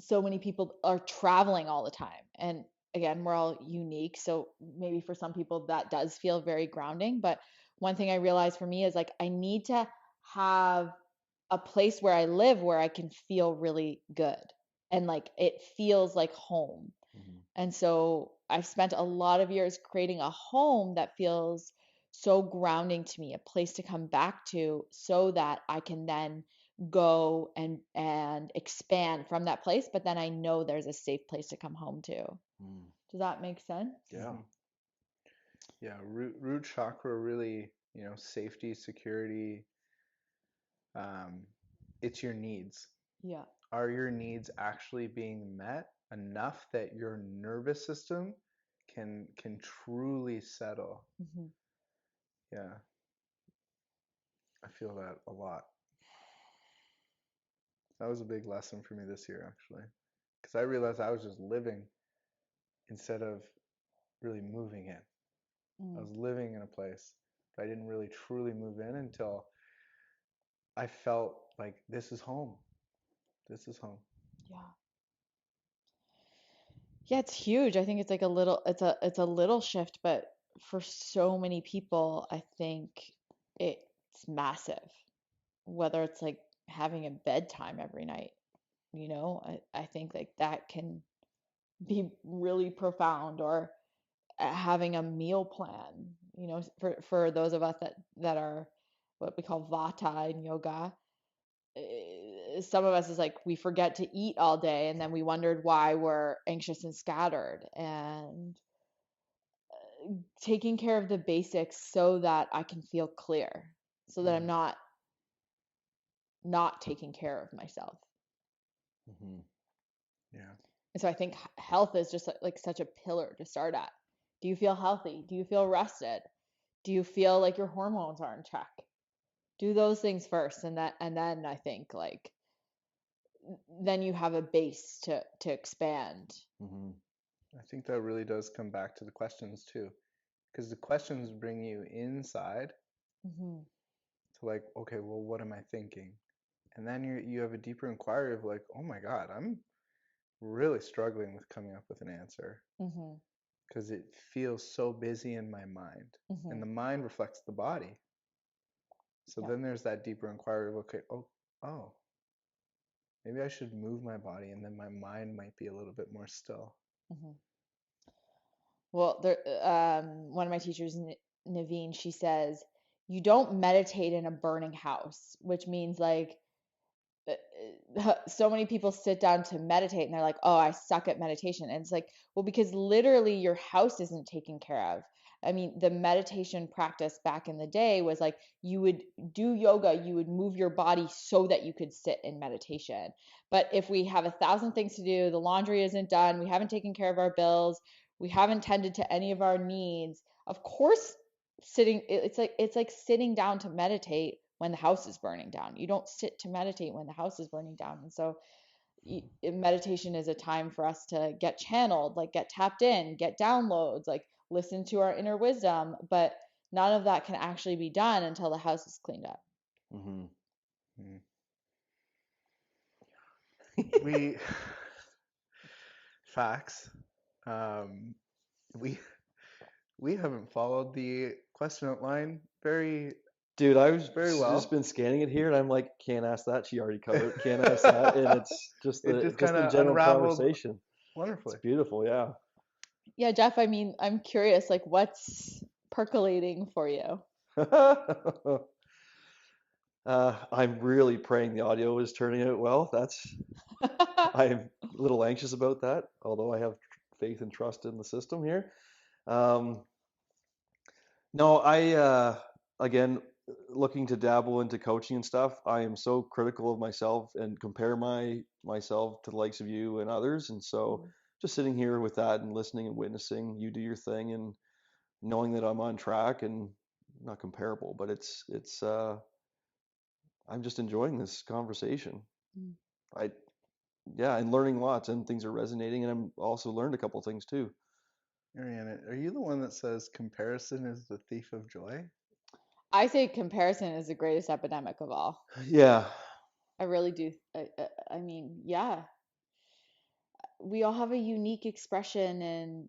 Speaker 2: so many people are traveling all the time. And again, we're all unique. So maybe for some people that does feel very grounding. But one thing I realized for me is like I need to have a place where I live where I can feel really good and like it feels like home. And so I've spent a lot of years creating a home that feels so grounding to me, a place to come back to so that I can then go and expand from that place, but then I know there's a safe place to come home to.
Speaker 4: Mm.
Speaker 2: Does that make sense?
Speaker 4: Yeah.
Speaker 1: Yeah, root chakra really, safety, security, it's your needs.
Speaker 2: Yeah.
Speaker 1: Are your needs actually being met enough that your nervous system can truly settle?
Speaker 2: Hmm.
Speaker 1: Yeah, I feel that a lot. That was a big lesson for me this year, actually, because I realized I was just living instead of really moving in. I
Speaker 2: Mm.
Speaker 1: was living in a place, but I didn't really truly move in until I felt like this is home. This is home.
Speaker 2: Yeah. Yeah, it's huge. I think it's like a little, it's a little shift, but for so many people, I think it's massive. Whether it's like having a bedtime every night, I think like that can be really profound, or having a meal plan, for those of us that are what we call vata in yoga. Some of us is like we forget to eat all day, and then we wondered why we're anxious and scattered, and taking care of the basics so that I can feel clear, so that I'm not taking care of myself.
Speaker 4: Mm-hmm.
Speaker 1: Yeah.
Speaker 2: And so I think health is just like such a pillar to start at. Do you feel healthy? Do you feel rested? Do you feel like your hormones are in check? Do those things first, and then I think like then you have a base to expand.
Speaker 4: Mm-hmm.
Speaker 1: I think that really does come back to the questions too, because the questions bring you inside
Speaker 2: Hmm.
Speaker 1: to like, okay, well, what am I thinking? And then you have a deeper inquiry of like, oh my God, I'm really struggling with coming up with an answer
Speaker 2: Hmm.
Speaker 1: because it feels so busy in my mind, and
Speaker 2: Hmm.
Speaker 1: the mind reflects the body. So
Speaker 2: Yeah.
Speaker 1: then there's that deeper inquiry of okay, oh, maybe I should move my body, and then my mind might be a little bit more still.
Speaker 2: Hmm. Well, one of my teachers, Naveen, she says, you don't meditate in a burning house, which means like so many people sit down to meditate and they're like, oh, I suck at meditation. And it's like, well, because literally your house isn't taken care of. I mean, the meditation practice back in the day was like you would do yoga, you would move your body so that you could sit in meditation. But if we have 1,000 things to do, the laundry isn't done, we haven't taken care of our bills, we haven't tended to any of our needs, of course, it's like sitting down to meditate when the house is burning down. You don't sit to meditate when the house is burning down. And so meditation is a time for us to get channeled, like get tapped in, get downloads, like listen to our inner wisdom. But none of that can actually be done until the house is cleaned up.
Speaker 4: Mm-hmm.
Speaker 1: We facts. Um, we we haven't followed the question outline very
Speaker 4: Dude, I was
Speaker 1: very
Speaker 4: just
Speaker 1: well.
Speaker 4: been scanning it here, and I'm like, can't ask that. She already covered. Can't ask that, and it's just
Speaker 1: It
Speaker 4: the
Speaker 1: just
Speaker 4: just
Speaker 1: kind
Speaker 4: the
Speaker 1: of
Speaker 4: general
Speaker 1: unraveled
Speaker 4: conversation. It's
Speaker 1: wonderfully.
Speaker 4: beautiful, yeah.
Speaker 2: Yeah, Jeff, I mean, I'm curious, like what's percolating for you?
Speaker 4: I'm really praying the audio is turning out well. I'm a little anxious about that, although I have faith and trust in the system here. Um, no, again, looking to dabble into coaching and stuff, I am so critical of myself and compare myself to the likes of you and others. And so just sitting here with that and listening and witnessing you do your thing and knowing that I'm on track and not comparable, but I'm just enjoying this conversation.
Speaker 2: Mm.
Speaker 4: I Yeah, and learning lots and things are resonating and I'm also learned a couple things too.
Speaker 1: Ariana, are you the one that says comparison is the thief of joy?
Speaker 2: I say comparison is the greatest epidemic of all.
Speaker 4: Yeah.
Speaker 2: I really do. I mean, yeah, we all have a unique expression, and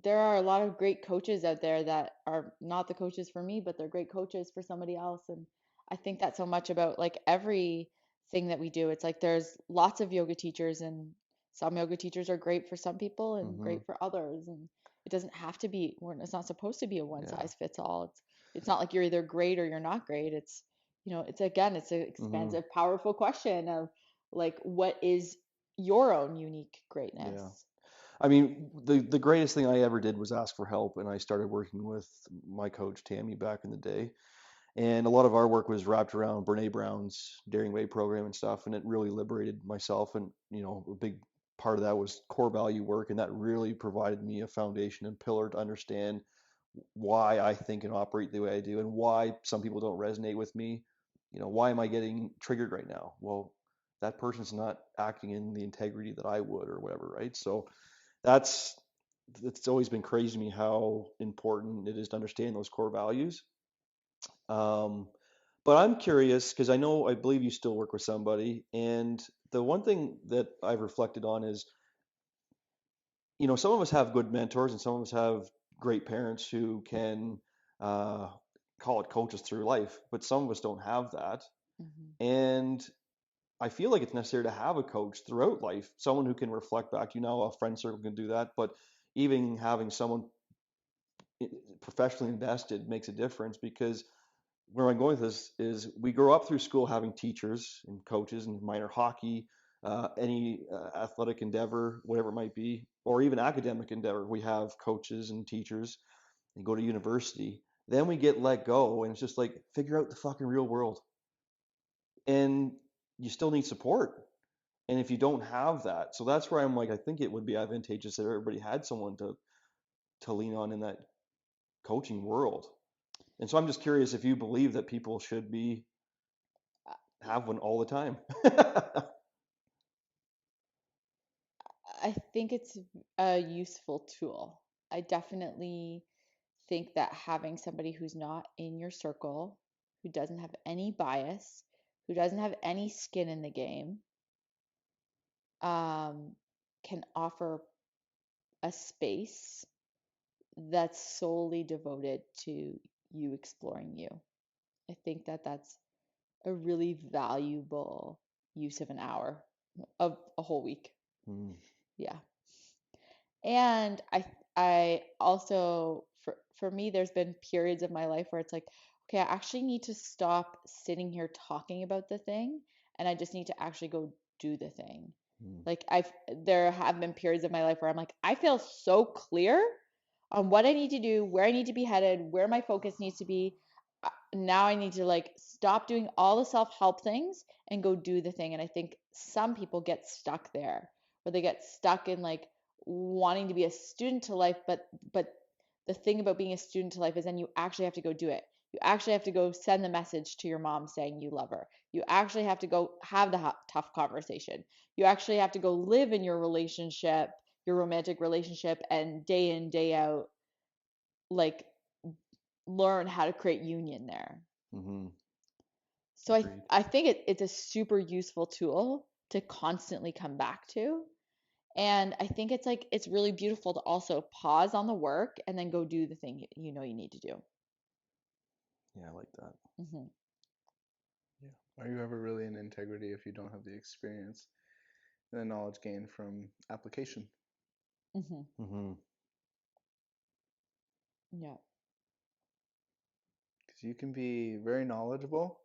Speaker 2: there are a lot of great coaches out there that are not the coaches for me, but they're great coaches for somebody else. And I think that so much about like everything that we do. It's like there's lots of yoga teachers, and some yoga teachers are great for some people and
Speaker 4: Hmm.
Speaker 2: great for others. And it doesn't have to be, it's not supposed to be a one
Speaker 4: Yeah.
Speaker 2: size fits all. It's not like you're either great or you're not great. It's again, it's an
Speaker 4: Hmm.
Speaker 2: expansive, powerful question of like, what is your own unique greatness?
Speaker 4: Yeah. I mean, the greatest thing I ever did was ask for help, and I started working with my coach Tammy back in the day. And a lot of our work was wrapped around Brene Brown's Daring Way program and stuff, and it really liberated myself. And a big part of that was core value work, and that really provided me a foundation and pillar to understand why I think and operate the way I do, and why some people don't resonate with me. Why am I getting triggered right now? Well, that person's not acting in the integrity that I would, or whatever, right? So that's it's always been crazy to me how important it is to understand those core values. Um, but I'm curious because I believe you still work with somebody, and the one thing that I've reflected on is some of us have good mentors and some of us have great parents who can call it coaches through life, but some of us don't have that.
Speaker 2: Mm-hmm.
Speaker 4: And I feel like it's necessary to have a coach throughout life, someone who can reflect back. A friend circle can do that, but even having someone professionally invested makes a difference, because where I'm going with this is we grow up through school having teachers and coaches and minor hockey, any athletic endeavor, whatever it might be, or even academic endeavor. We have coaches and teachers and go to university. Then we get let go, and it's just like, figure out the fucking real world. And you still need support. And if you don't have that, so that's where I'm like, I think it would be advantageous that everybody had someone to lean on in that coaching world. And so I'm just curious if you believe that people should have one all the time.
Speaker 2: I think it's a useful tool. I definitely think that having somebody who's not in your circle, who doesn't have any bias, who doesn't have any skin in the game, can offer a space that's solely devoted to you exploring you. I think that that's a really valuable use of an hour of a whole week.
Speaker 4: Mm.
Speaker 2: Yeah. And I also, for me, there's been periods of my life where it's like, okay, I actually need to stop sitting here talking about the thing, and I just need to actually go do the thing.
Speaker 4: Mm.
Speaker 2: Like there have been periods of my life where I'm like, I feel so clear on what I need to do, where I need to be headed, where my focus needs to be. Now I need to like stop doing all the self-help things and go do the thing. And I think some people get stuck there, where they get stuck in like wanting to be a student to life, but the thing about being a student to life is then you actually have to go do it. You actually have to go send the message to your mom saying you love her. You actually have to go have the tough conversation. You actually have to go live in your relationship, your romantic relationship, and day in, day out, like learn how to create union there.
Speaker 4: Mm-hmm.
Speaker 2: So
Speaker 4: Agreed.
Speaker 2: I think it's a super useful tool to constantly come back to. And I think it's like it's really beautiful to also pause on the work and then go do the thing you know you need to do.
Speaker 4: Yeah, I like that.
Speaker 2: Hmm.
Speaker 1: Yeah. Are you ever really in integrity if you don't have the experience and the knowledge gained from application?
Speaker 2: Hmm.
Speaker 4: Mm-hmm.
Speaker 2: Yeah.
Speaker 1: Because you can be very knowledgeable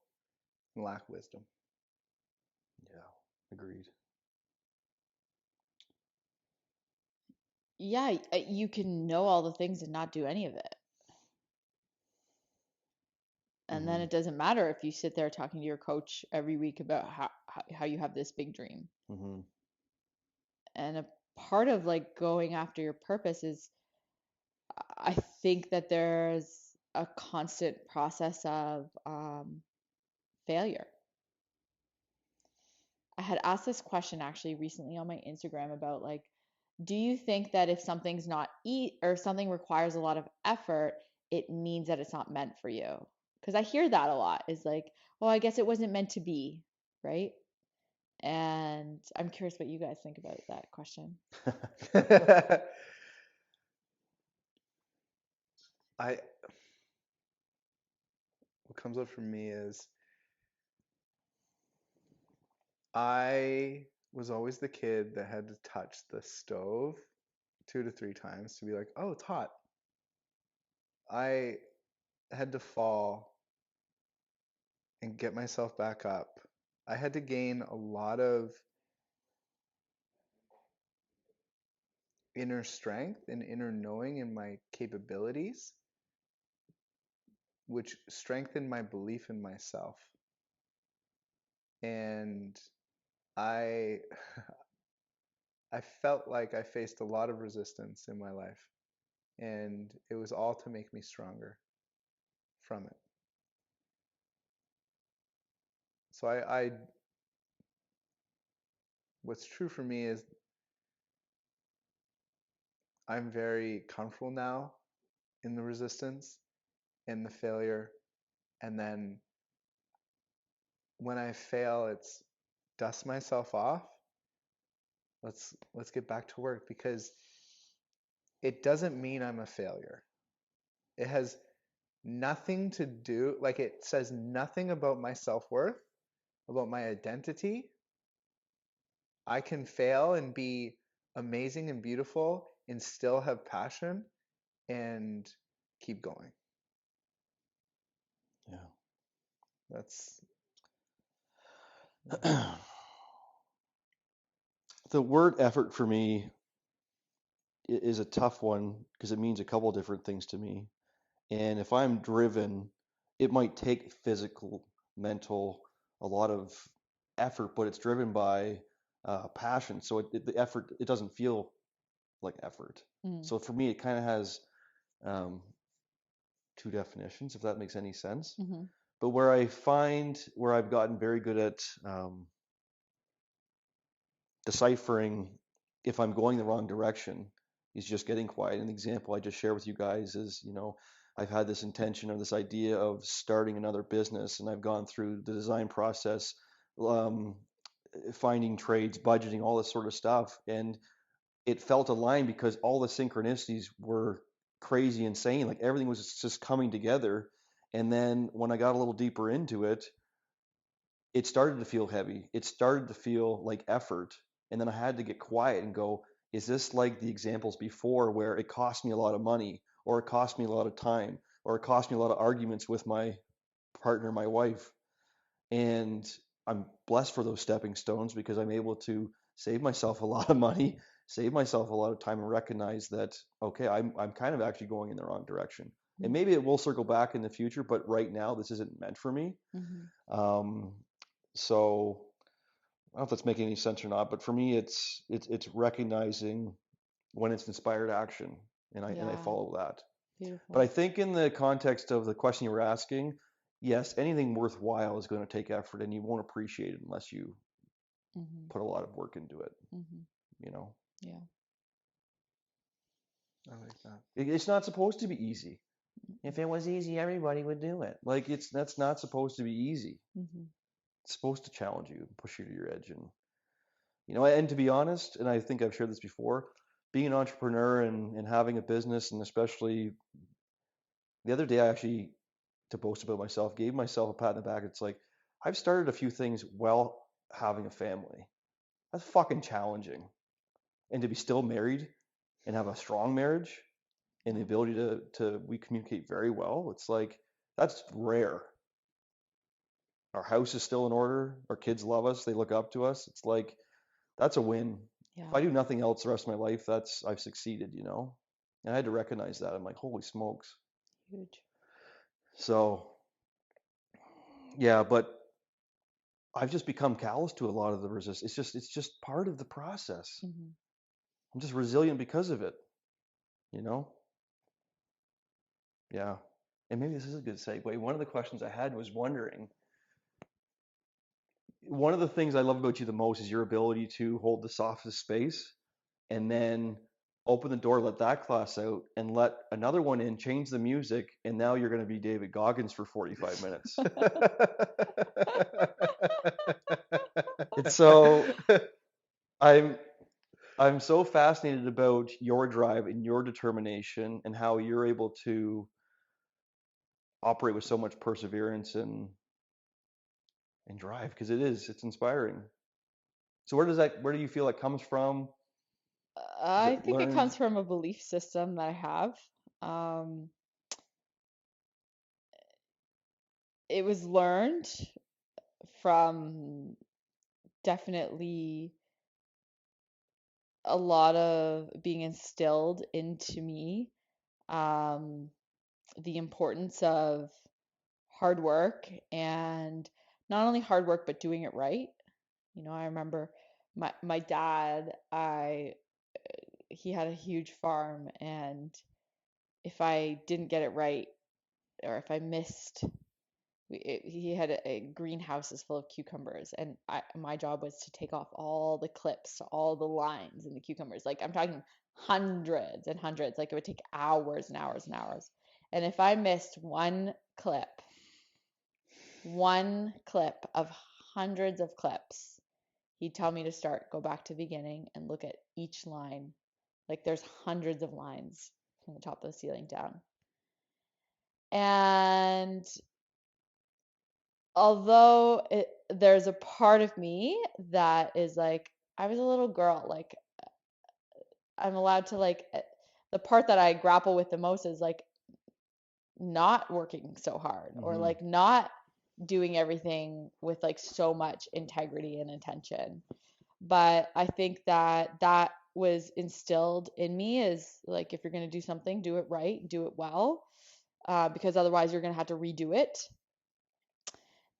Speaker 1: and lack wisdom.
Speaker 4: Yeah, agreed.
Speaker 2: Yeah, you can know all the things and not do any of it. And then
Speaker 4: Mm-hmm.
Speaker 2: it doesn't matter if you sit there talking to your coach every week about how you have this big dream.
Speaker 4: Mm-hmm.
Speaker 2: And a part of like going after your purpose is I think that there's a constant process of failure. I had asked this question actually recently on my Instagram about like, do you think that if something's not or something requires a lot of effort, it means that it's not meant for you? Because I hear that a lot is like, oh, I guess it wasn't meant to be, right? And I'm curious what you guys think about that question.
Speaker 1: I What comes up for me is I was always the kid that had to touch the stove 2 to 3 times to be like, oh, it's hot. I had to fall and get myself back up. I had to gain a lot of inner strength and inner knowing in my capabilities, which strengthened my belief in myself. And I I felt like I faced a lot of resistance in my life, and it was all to make me stronger from it. So what's true for me is I'm very comfortable now in the resistance and the failure, and then when I fail, it's dust myself off. Let's get back to work, because it doesn't mean I'm a failure. It has nothing to do, like it says nothing about my self-worth, about my identity. I can fail and be amazing and beautiful and still have passion and keep going.
Speaker 4: Yeah.
Speaker 1: That's
Speaker 4: The word effort for me is a tough one because it means a couple of different things to me. And if I'm driven, it might take physical, mental, a lot of effort, but it's driven by passion. So the effort, it doesn't feel like effort.
Speaker 2: Mm.
Speaker 4: So for me, it kind of has um, two definitions, if that makes any sense.
Speaker 2: Mm-hmm.
Speaker 4: But where I find where I've gotten very good at deciphering if I'm going the wrong direction is just getting quiet. An example I just share with you guys is, I've had this intention or this idea of starting another business, and I've gone through the design process, um, finding trades, budgeting, all this sort of stuff, and it felt aligned because all the synchronicities were crazy insane. Like everything was just coming together. And then when I got a little deeper into it, it started to feel heavy. It started to feel like effort. And then I had to get quiet and go, is this like the examples before where it cost me a lot of money, or it cost me a lot of time, or it cost me a lot of arguments with my partner, my wife? And I'm blessed for those stepping stones because I'm able to save myself a lot of money, save myself a lot of time, and recognize that, okay, I'm kind of actually going in the wrong direction. And maybe it will circle back in the future, but right now this isn't meant for me.
Speaker 2: Mm-hmm.
Speaker 4: Um, so I don't know if that's making any sense or not, but for me, it's recognizing when it's inspired action, and I
Speaker 2: Yeah.
Speaker 4: follow that.
Speaker 2: Beautiful.
Speaker 4: But I think in the context of the question you were asking, yes, anything worthwhile is going to take effort, and you won't appreciate it unless you
Speaker 2: Mm-hmm.
Speaker 4: put a lot of work into it.
Speaker 2: Mm-hmm.
Speaker 4: You know,
Speaker 2: Yeah.
Speaker 1: I like that.
Speaker 4: it's not supposed to be easy. If it was easy, everybody would do it. Like that's not supposed to be easy.
Speaker 2: Mm-hmm.
Speaker 4: It's supposed to challenge you, push you to your edge, and and to be honest, and I think I've shared this before, being an entrepreneur and having a business, and especially the other day, I actually, to boast about myself, gave myself a pat in the back. It's like, I've started a few things while having a family. That's fucking challenging. And to be still married and have a strong marriage and the ability we communicate very well, it's like, that's rare. Our house is still in order. Our kids love us. They look up to us. It's like, that's a win.
Speaker 2: Yeah.
Speaker 4: If I do nothing else the rest of my life, I've succeeded. And I had to recognize that. I'm like, holy smokes.
Speaker 2: Huge.
Speaker 4: So, yeah, but I've just become callous to a lot of the resistance. It's just part of the process.
Speaker 2: Mm-hmm.
Speaker 4: I'm just resilient because of it, you know? Yeah. And maybe this is a good segue. One of the questions I had was wondering, one of the things I love about you the most is your ability to hold the softest space and then open the door, let that class out, and let another one in, change the music, and now you're going to be David Goggins for 45 minutes. And so I'm I'm so fascinated about your drive and your determination and how you're able to operate with so much perseverance and drive because it's inspiring. So where do you feel it comes from? Is
Speaker 2: I
Speaker 4: it
Speaker 2: think it
Speaker 4: learned?
Speaker 2: comes from a belief system that I have. Um, it was learned from definitely a lot of being instilled into me, um, the importance of hard work, and not only hard work but doing it right. I remember my dad, I he had a huge farm, and if I didn't get it right, or if I missed, he had a greenhouses full of cucumbers, and my job was to take off all the clips, all the lines in the cucumbers. Like I'm talking hundreds and hundreds. Like it would take hours and hours and hours. And if I missed one clip of hundreds of clips, he'd tell me to go back to the beginning and look at each line Like there's hundreds of lines from the top of the ceiling down. And although there's a part of me that is like, I was a little girl, like I'm allowed to like, the part that I grapple with the most is like not working so hard or like not doing everything with like so much integrity and intention. But I think that was instilled in me is like, if you're going to do something, do it right, do it well, because otherwise you're going to have to redo it.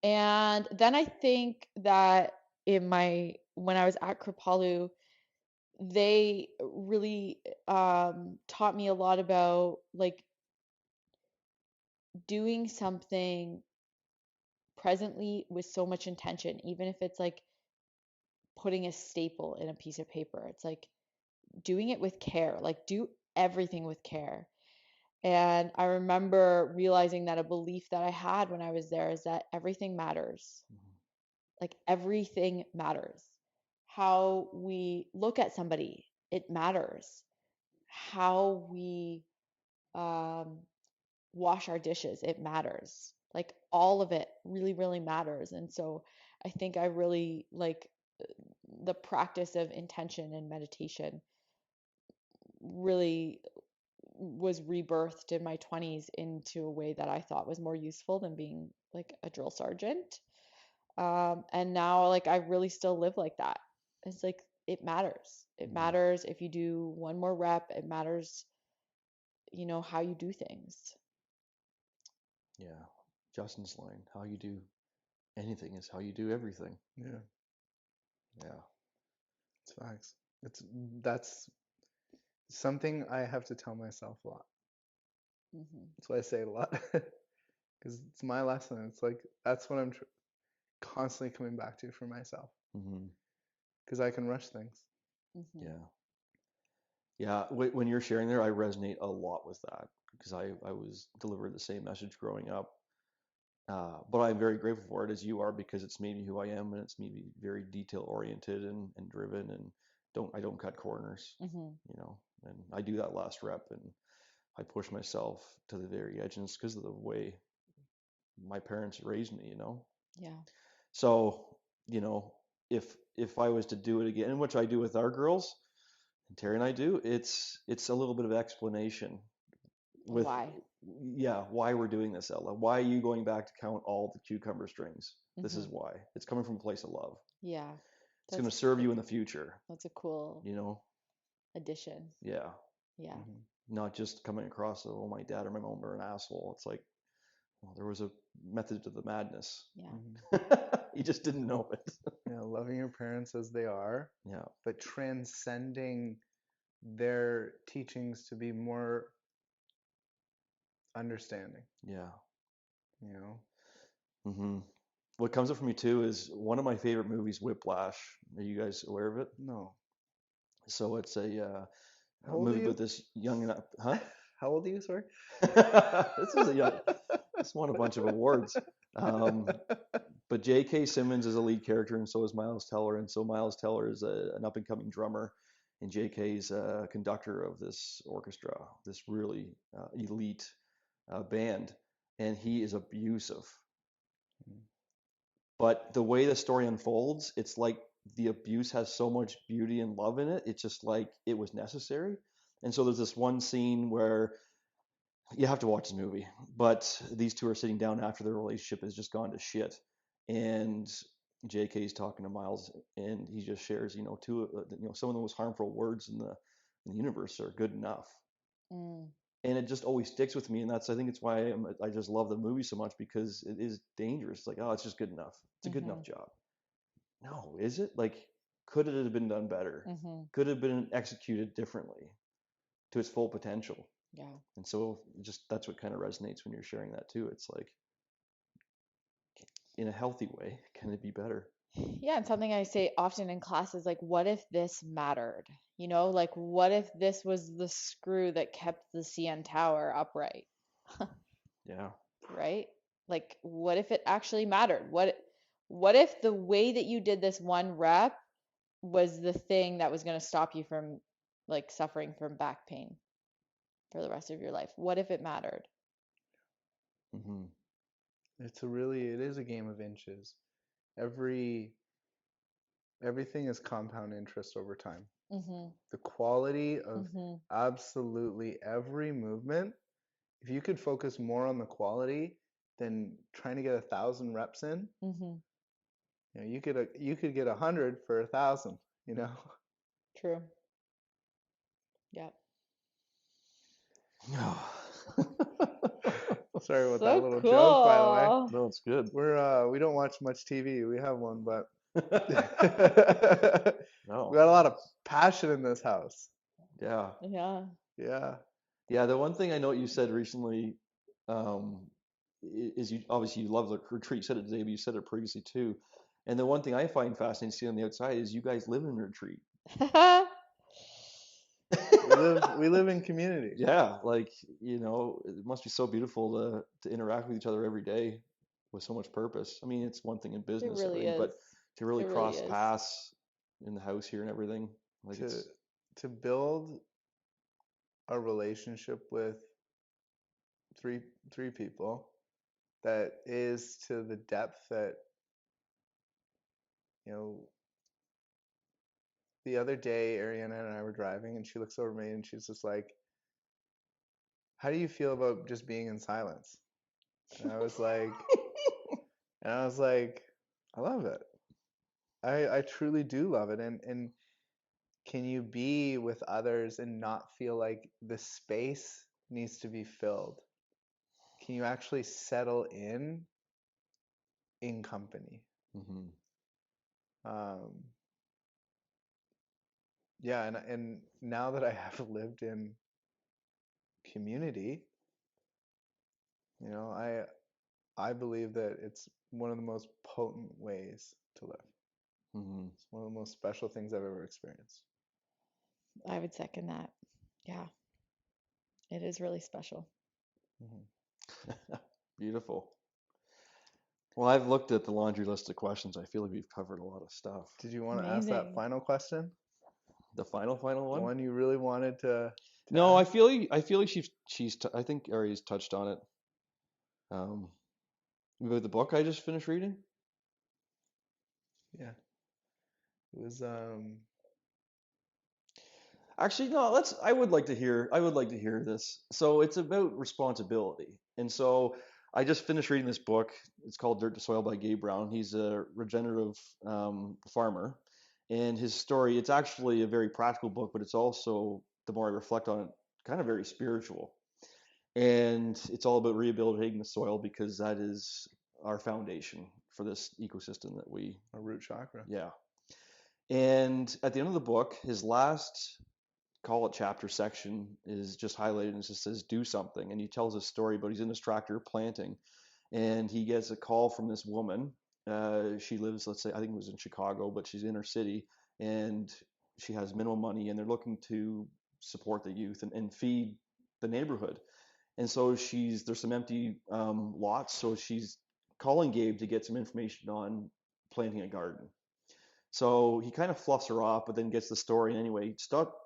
Speaker 2: And then I think that when I was at Kripalu, they really taught me a lot about like doing something presently with so much intention, even if it's like putting a staple in a piece of paper. It's like doing it with care, like do everything with care. And I remember realizing that a belief that I had when I was there is that everything matters. Like everything matters. How we look at somebody, it matters. How we wash our dishes, it matters. Like all of it really, really matters. And so I think I really like the practice of intention and meditation really was rebirthed in my 20s into a way that I thought was more useful than being like a drill sergeant. And now like I really still live like that. It's like it matters. It matters if you do one more rep. It matters, how you do things.
Speaker 4: Yeah. Justin's line, how you do anything is how you do everything.
Speaker 1: Yeah,
Speaker 4: Yeah.
Speaker 1: it's facts. That's something I have to tell myself a lot. That's why I say it a lot, because it's my lesson. It's like that's what I'm constantly coming back to for myself, because I can rush things.
Speaker 4: Yeah. Yeah. When you're sharing there, I resonate a lot with that because I was delivered the same message growing up. But I'm very grateful for it as you are because it's made me who I am and it's made me very detail oriented and driven and I don't cut corners, and I do that last rep and I push myself to the very edge and it's because of the way my parents raised me.
Speaker 2: Yeah.
Speaker 4: So, if I was to do it again, which I do with our girls, and Terry and I do, it's a little bit of explanation with
Speaker 2: Why?
Speaker 4: why we're doing this, Ella. Why are you going back to count all the cucumber strings? This is why. It's coming from a place of love.
Speaker 2: Yeah.
Speaker 4: It's going to serve you in the future.
Speaker 2: That's a cool addition.
Speaker 4: Yeah.
Speaker 2: Yeah.
Speaker 4: Not just coming across, oh, my dad or my mom are an asshole. It's like, well, there was a method to the madness.
Speaker 2: Yeah.
Speaker 4: You just didn't know it.
Speaker 1: Yeah, loving your parents as they are,
Speaker 4: Yeah.
Speaker 1: but transcending their teachings to be more understanding.
Speaker 4: Yeah.
Speaker 1: Mm-hmm.
Speaker 4: What comes up for me too is one of my favorite movies, Whiplash. Are you guys aware of it?
Speaker 1: No.
Speaker 4: So it's a
Speaker 1: old
Speaker 4: movie
Speaker 1: are you?
Speaker 4: about this young, huh?
Speaker 1: How old are you, sorry?
Speaker 4: This won a bunch of awards. But J.K. Simmons is a lead character, and so is Miles Teller. And so Miles Teller is an up and coming drummer, and J.K.'s a conductor of this orchestra, this really elite band, and he is abusive. But the way the story unfolds, it's like the abuse has so much beauty and love in it. It's just like it was necessary. And so there's this one scene where you have to watch the movie, but these two are sitting down after their relationship has just gone to shit. And JK's talking to Miles and he just shares, some of the most harmful words in the universe are good enough. And it just always sticks with me. And I think it's why I just love the movie so much because it is dangerous. It's like, oh, it's just good enough. It's a good enough job. No, is it? Like, could it have been done better? Could it have been executed differently to its full potential?
Speaker 2: Yeah.
Speaker 4: And so that's what kind of resonates when you're sharing that too. It's like, in a healthy way, can it be better?
Speaker 2: Yeah, and something I say often in class is like, what if this mattered? Like what if this was the screw that kept the CN Tower upright?
Speaker 4: Yeah.
Speaker 2: Right? Like what if it actually mattered? What if the way that you did this one rep was the thing that was going to stop you from like suffering from back pain for the rest of your life? What if it mattered?
Speaker 4: Mm-hmm.
Speaker 1: It is a game of inches. Everything is compound interest over time.
Speaker 2: Mm-hmm.
Speaker 1: The quality of
Speaker 2: Mm-hmm.
Speaker 1: absolutely every movement, if you could focus more on the quality than trying to get 1,000 reps in,
Speaker 2: Mm-hmm.
Speaker 1: you could get 100 for 1,000,
Speaker 2: True. Yep.
Speaker 1: Sorry about that
Speaker 2: So
Speaker 1: little joke, by the way.
Speaker 2: cool.
Speaker 4: No, it's good.
Speaker 1: We don't watch much TV. We have one, but
Speaker 4: No.
Speaker 1: we got a lot of passion in this house.
Speaker 4: Yeah.
Speaker 2: Yeah.
Speaker 1: Yeah.
Speaker 4: Yeah. The one thing I know you said recently, is you obviously you love the retreat. You said it today, but you said it previously too. And the one thing I find fascinating to see on the outside is you guys live in a retreat.
Speaker 1: We live in community.
Speaker 4: Yeah, like, it must be so beautiful to interact with each other every day with so much purpose. I mean, it's one thing in
Speaker 2: It
Speaker 4: business,
Speaker 2: really
Speaker 4: everything,
Speaker 2: is.
Speaker 4: but to really
Speaker 2: It really
Speaker 4: cross
Speaker 2: is.
Speaker 4: paths in the house here and everything, like
Speaker 1: To build a relationship with three people that is to the depth that, the other day Ariana and I were driving and she looks over at me and she's just like, how do you feel about just being in silence? And I was like, I love it. I truly do love it. And can you be with others and not feel like the space needs to be filled? Can you actually settle in company?
Speaker 4: Mhm.
Speaker 1: Yeah, and now that I have lived in community, I believe that it's one of the most potent ways to live.
Speaker 4: Mhm.
Speaker 1: It's one of the most special things I've ever experienced.
Speaker 2: I would second that. Yeah. It is really special.
Speaker 4: Beautiful. Well, I've looked at the laundry list of questions. I feel like we've covered a lot of stuff.
Speaker 1: Did you want to ask that
Speaker 2: Amazing.
Speaker 1: final question?
Speaker 4: The final
Speaker 1: The
Speaker 4: one?
Speaker 1: one you really wanted to
Speaker 4: No, I
Speaker 1: ask?
Speaker 4: feel like I think Ari's touched on it. With the book I just finished reading.
Speaker 1: Yeah. It was
Speaker 4: Actually, no, I would like to hear this. So it's about responsibility. And so I just finished reading this book. It's called Dirt to Soil by Gabe Brown. He's a regenerative farmer. And his story, it's actually a very practical book, but it's also, the more I reflect on it, kind of very spiritual. And it's all about rehabilitating the soil because that is our foundation for this ecosystem that we,
Speaker 1: a root chakra.
Speaker 4: yeah. And at the end of the book, his last, call it chapter section, is just highlighted and it just says do something, and he tells a story about he's in his tractor planting and he gets a call from this woman. She lives, let's say, I think it was in Chicago, but she's inner city, and she has minimal money and they're looking to support the youth and feed the neighborhood. And so there's some empty lots, so she's calling Gabe to get some information on planting a garden. So he kind of fluffs her off, but then gets the story. And anyway,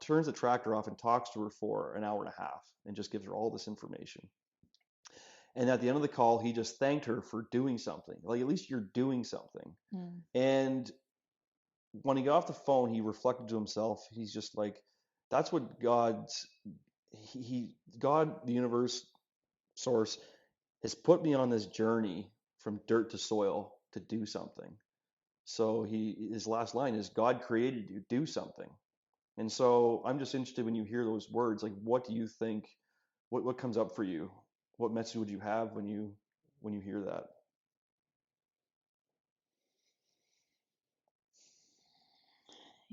Speaker 4: turns the tractor off and talks to her for an hour and a half and just gives her all this information. And at the end of the call, he just thanked her for doing something. Like, at least you're doing something.
Speaker 2: Mm.
Speaker 4: And when he got off the phone, he reflected to himself. He's just like, that's what God, the universe, source, has put me on this journey from dirt to soil to do something. So his last line is, God created you, do something. And so I'm just interested, when you hear those words, like, what do you think, what comes up for you? What message would you have when you hear that?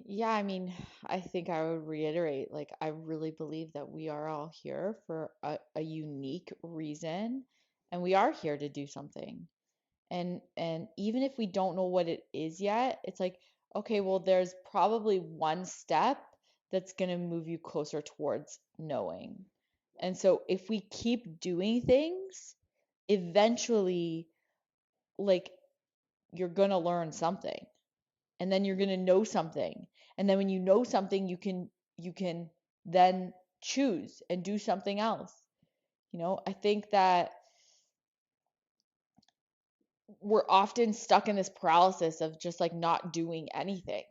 Speaker 2: Yeah, I mean, I think I would reiterate, like, I really believe that we are all here for a unique reason, and we are here to do something. And even if we don't know what it is yet, it's like, okay, well, there's probably one step that's going to move you closer towards knowing. And so if we keep doing things, eventually, like, you're going to learn something, and then you're going to know something. And then when you know something, you can then choose and do something else. I think that we're often stuck in this paralysis of just like not doing anything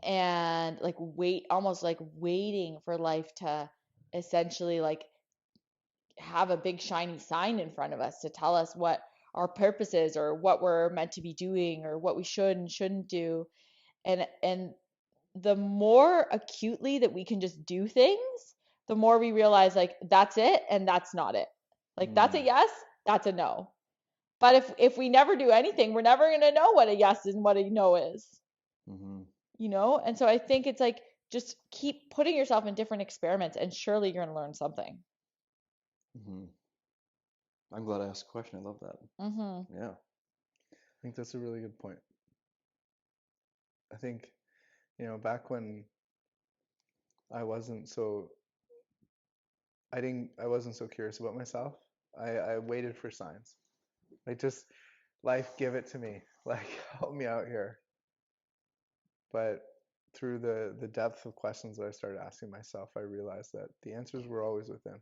Speaker 2: and like almost like waiting for life to essentially like have a big shiny sign in front of us to tell us what our purpose is or what we're meant to be doing or what we should and shouldn't do. And the more acutely that we can just do things, the more we realize like that's it and that's not it. Like that's a yes, that's a no. But if we never do anything, we're never going to know what a yes and what a no is. And so I think it's like just keep putting yourself in different experiments and surely you're going to learn something.
Speaker 4: I'm glad I asked a question. I love that. Yeah.
Speaker 1: I think that's a really good point. I think, back when I wasn't so curious about myself, I waited for signs. Like, just life, give it to me. Like, help me out here. But through the depth of questions that I started asking myself, I realized that the answers were always within.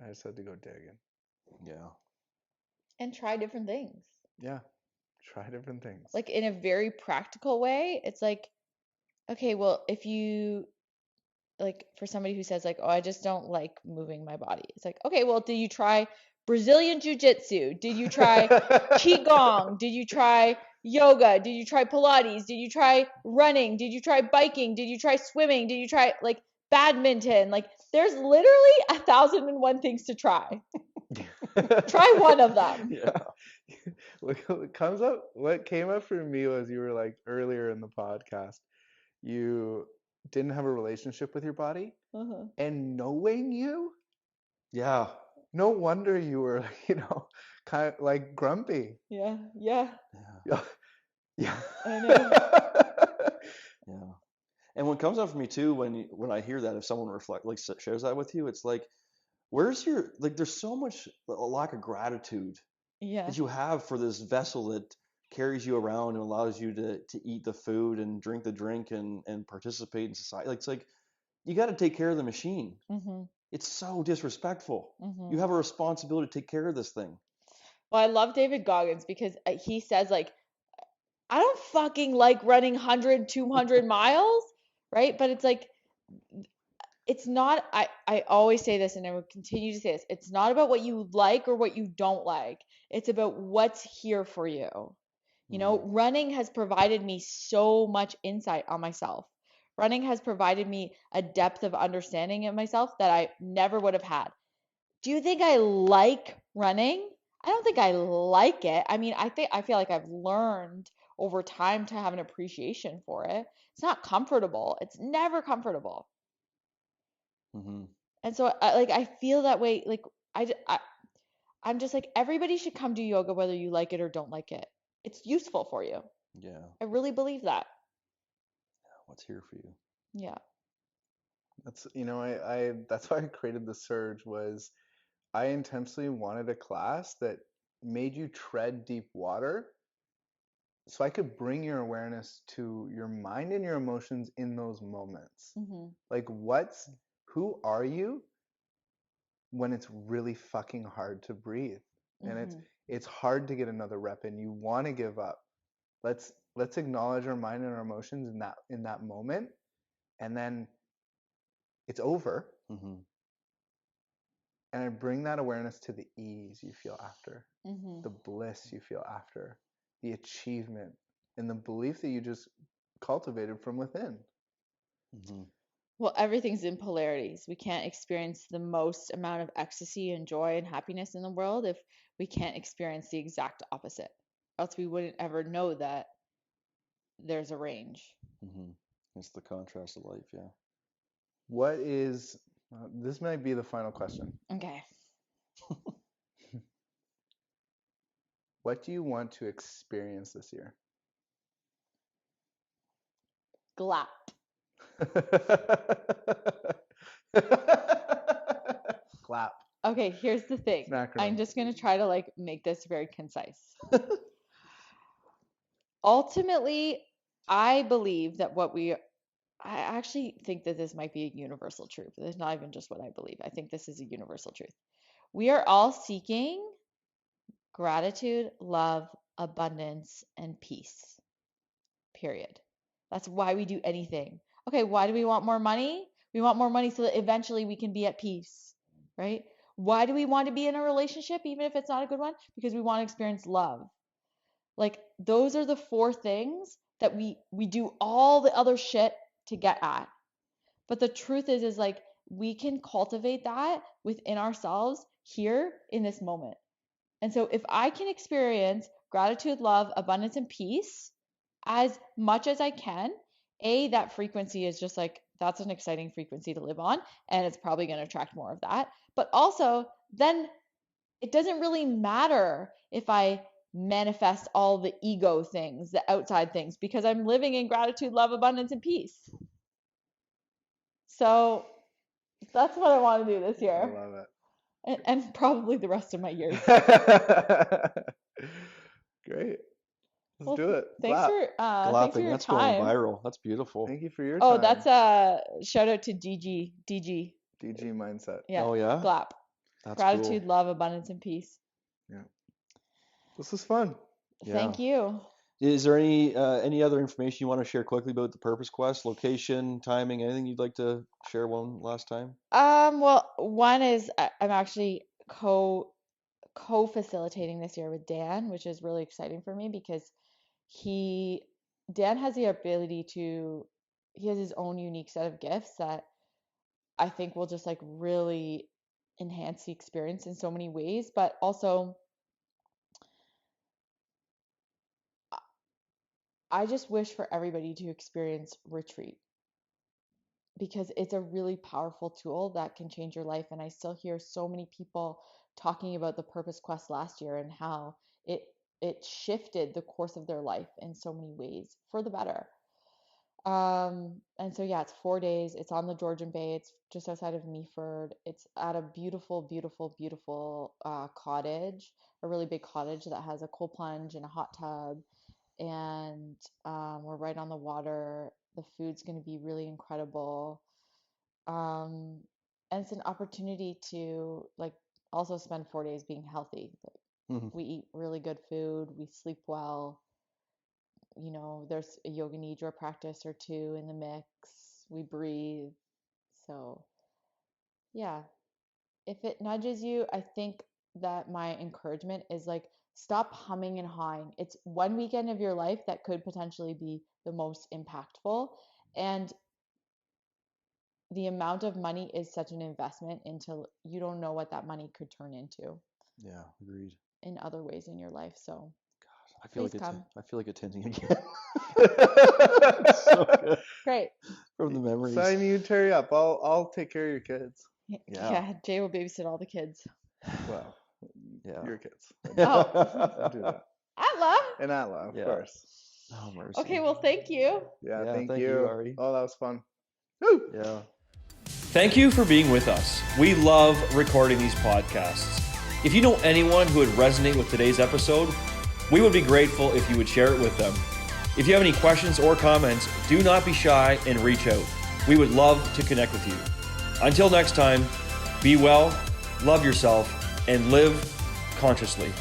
Speaker 1: I just had to go digging.
Speaker 4: Yeah.
Speaker 2: And try different things.
Speaker 1: Yeah. Try different things.
Speaker 2: Like in a very practical way, it's like, okay, well, if you like for somebody who says like, oh, I just don't like moving my body. It's like, okay, well, did you try Brazilian jiu-jitsu? Did you try qigong? Did you try yoga? Did you try Pilates? Did you try running? Did you try biking? Did you try swimming? Did you try like badminton? Like there's literally 1,001 things to try. Try one of them.
Speaker 1: Yeah. What came up for me was you were like earlier in the podcast, you didn't have a relationship with your body, and knowing you,
Speaker 4: Yeah.
Speaker 1: no wonder you were, kind of like grumpy.
Speaker 2: Yeah.
Speaker 1: Yeah.
Speaker 2: I know.
Speaker 4: Yeah. And what comes up for me too when I hear that, if someone shares that with you, it's like, where's your there's so much a lack of gratitude that you have for this vessel that carries you around and allows you to eat the food and drink the drink and participate in society. It's like you got to take care of the machine. It's so disrespectful. You have a responsibility to take care of this thing.
Speaker 2: Well, I love David Goggins because he says like, I don't fucking like running 100, 200 miles, right? But it's like, it's not, I always say this and I will continue to say this. It's not about what you like or what you don't like. It's about what's here for you. Running has provided me so much insight on myself. Running has provided me a depth of understanding of myself that I never would have had. Do you think I like running? I don't think I like it. I mean, I feel like I've learned over time to have an appreciation for it. It's not comfortable. It's never comfortable. And so I feel that way. Like I'm just like, everybody should come do yoga, whether you like it or don't like it. It's useful for you.
Speaker 4: Yeah.
Speaker 2: I really believe that.
Speaker 4: What's here for you?
Speaker 2: Yeah.
Speaker 1: That's, that's why I created the Surge. Was I intentionally wanted a class that made you tread deep water so I could bring your awareness to your mind and your emotions in those moments. Like, who are you when it's really fucking hard to breathe and it's hard to get another rep in, you want to give up. Let's acknowledge our mind and our emotions in that moment, and then it's over. And I bring that awareness to the ease you feel after, the bliss you feel after, the achievement, and the belief that you just cultivated from within.
Speaker 2: Well, everything's in polarities. We can't experience the most amount of ecstasy and joy and happiness in the world if we can't experience the exact opposite. Else we wouldn't ever know that there's a range.
Speaker 4: It's the contrast of life, yeah.
Speaker 1: What is, this might be the final question.
Speaker 2: Okay.
Speaker 1: What do you want to experience this year?
Speaker 2: Glap.
Speaker 1: Clap.
Speaker 2: Okay, here's the thing. I'm just going to try to make this very concise. Ultimately, I believe that what we I actually think that this might be a universal truth. It's not even just what I believe. I think this is a universal truth. We are all seeking gratitude, love, abundance, and peace. Period. That's why we do anything. Okay, why do we want more money? We want more money so that eventually we can be at peace, right? Why do we want to be in a relationship, even if it's not a good one? Because we want to experience love. Like, those are the 4 things that we do all the other shit to get at. But the truth is like, we can cultivate that within ourselves here in this moment. And so if I can experience gratitude, love, abundance, and peace as much as I can, that frequency is just like, that's an exciting frequency to live on, and it's probably going to attract more of that. But also, then it doesn't really matter if I manifest all the ego things, the outside things, because I'm living in gratitude, love, abundance, and peace. So that's what I want to do this year.
Speaker 1: I love it.
Speaker 2: And probably the rest of my years.
Speaker 1: Great. Let's
Speaker 2: Well,
Speaker 1: do it.
Speaker 2: Thanks
Speaker 1: Clap.
Speaker 2: for
Speaker 4: Clapping,
Speaker 2: your
Speaker 4: that's
Speaker 2: time.
Speaker 4: going viral. That's beautiful.
Speaker 1: Thank you for your
Speaker 2: Oh,
Speaker 1: time.
Speaker 2: that's a shout out to DG.
Speaker 1: DG mindset.
Speaker 2: Yeah.
Speaker 4: Oh, yeah?
Speaker 2: Glap.
Speaker 4: That's
Speaker 2: Gratitude,
Speaker 4: cool.
Speaker 2: love, abundance, and peace.
Speaker 1: Yeah. This was fun.
Speaker 4: Yeah.
Speaker 2: Thank you.
Speaker 4: Is there any other information you want to share quickly about the Purpose Quest, location, timing, anything you'd like to share one last time?
Speaker 2: Well, one is I'm actually co-facilitating this year with Dan, which is really exciting for me because Dan has the ability he has his own unique set of gifts that I think will just like really enhance the experience in so many ways, but also I just wish for everybody to experience retreat because it's a really powerful tool that can change your life. And I still hear so many people talking about the Purpose Quest last year and how it shifted the course of their life in so many ways for the better. And so yeah, it's 4 days. It's on the Georgian Bay. It's just outside of Meaford. It's at a beautiful, beautiful, beautiful cottage, a really big cottage that has a cold plunge and a hot tub. And we're right on the water. The food's going to be really incredible. And it's an opportunity to like also spend 4 days being healthy. Like, we eat really good food. We sleep well. You know, there's a yoga nidra practice or 2 in the mix. We breathe. So, yeah, if it nudges you, I think that my encouragement is like, stop humming and hawing. It's one weekend of your life that could potentially be the most impactful. And the amount of money is such an investment into, you don't know what that money could turn into.
Speaker 4: Yeah, agreed.
Speaker 2: In other ways in your life. So,
Speaker 4: I feel
Speaker 2: please come.
Speaker 4: I feel like attending again. It's so good.
Speaker 2: Great.
Speaker 4: From the memories.
Speaker 1: Sign you, Terry up. I'll take care of your kids.
Speaker 2: Yeah, Jay will babysit all the kids.
Speaker 1: Well,
Speaker 4: Yeah.
Speaker 1: your kids.
Speaker 2: Oh.
Speaker 1: Do that.
Speaker 2: Atla.
Speaker 1: And Atla, of
Speaker 4: Yeah.
Speaker 1: course.
Speaker 4: Oh, mercy.
Speaker 2: Okay, well, thank you.
Speaker 1: Yeah,
Speaker 4: Yeah,
Speaker 1: thank
Speaker 4: thank
Speaker 1: you.
Speaker 4: you, Ari.
Speaker 1: Oh, that was fun. Woo!
Speaker 4: Yeah.
Speaker 5: Thank you for being with us. We love recording these podcasts. If you know anyone who would resonate with today's episode, we would be grateful if you would share it with them. If you have any questions or comments, do not be shy and reach out. We would love to connect with you. Until next time, be well, love yourself, and live consciously.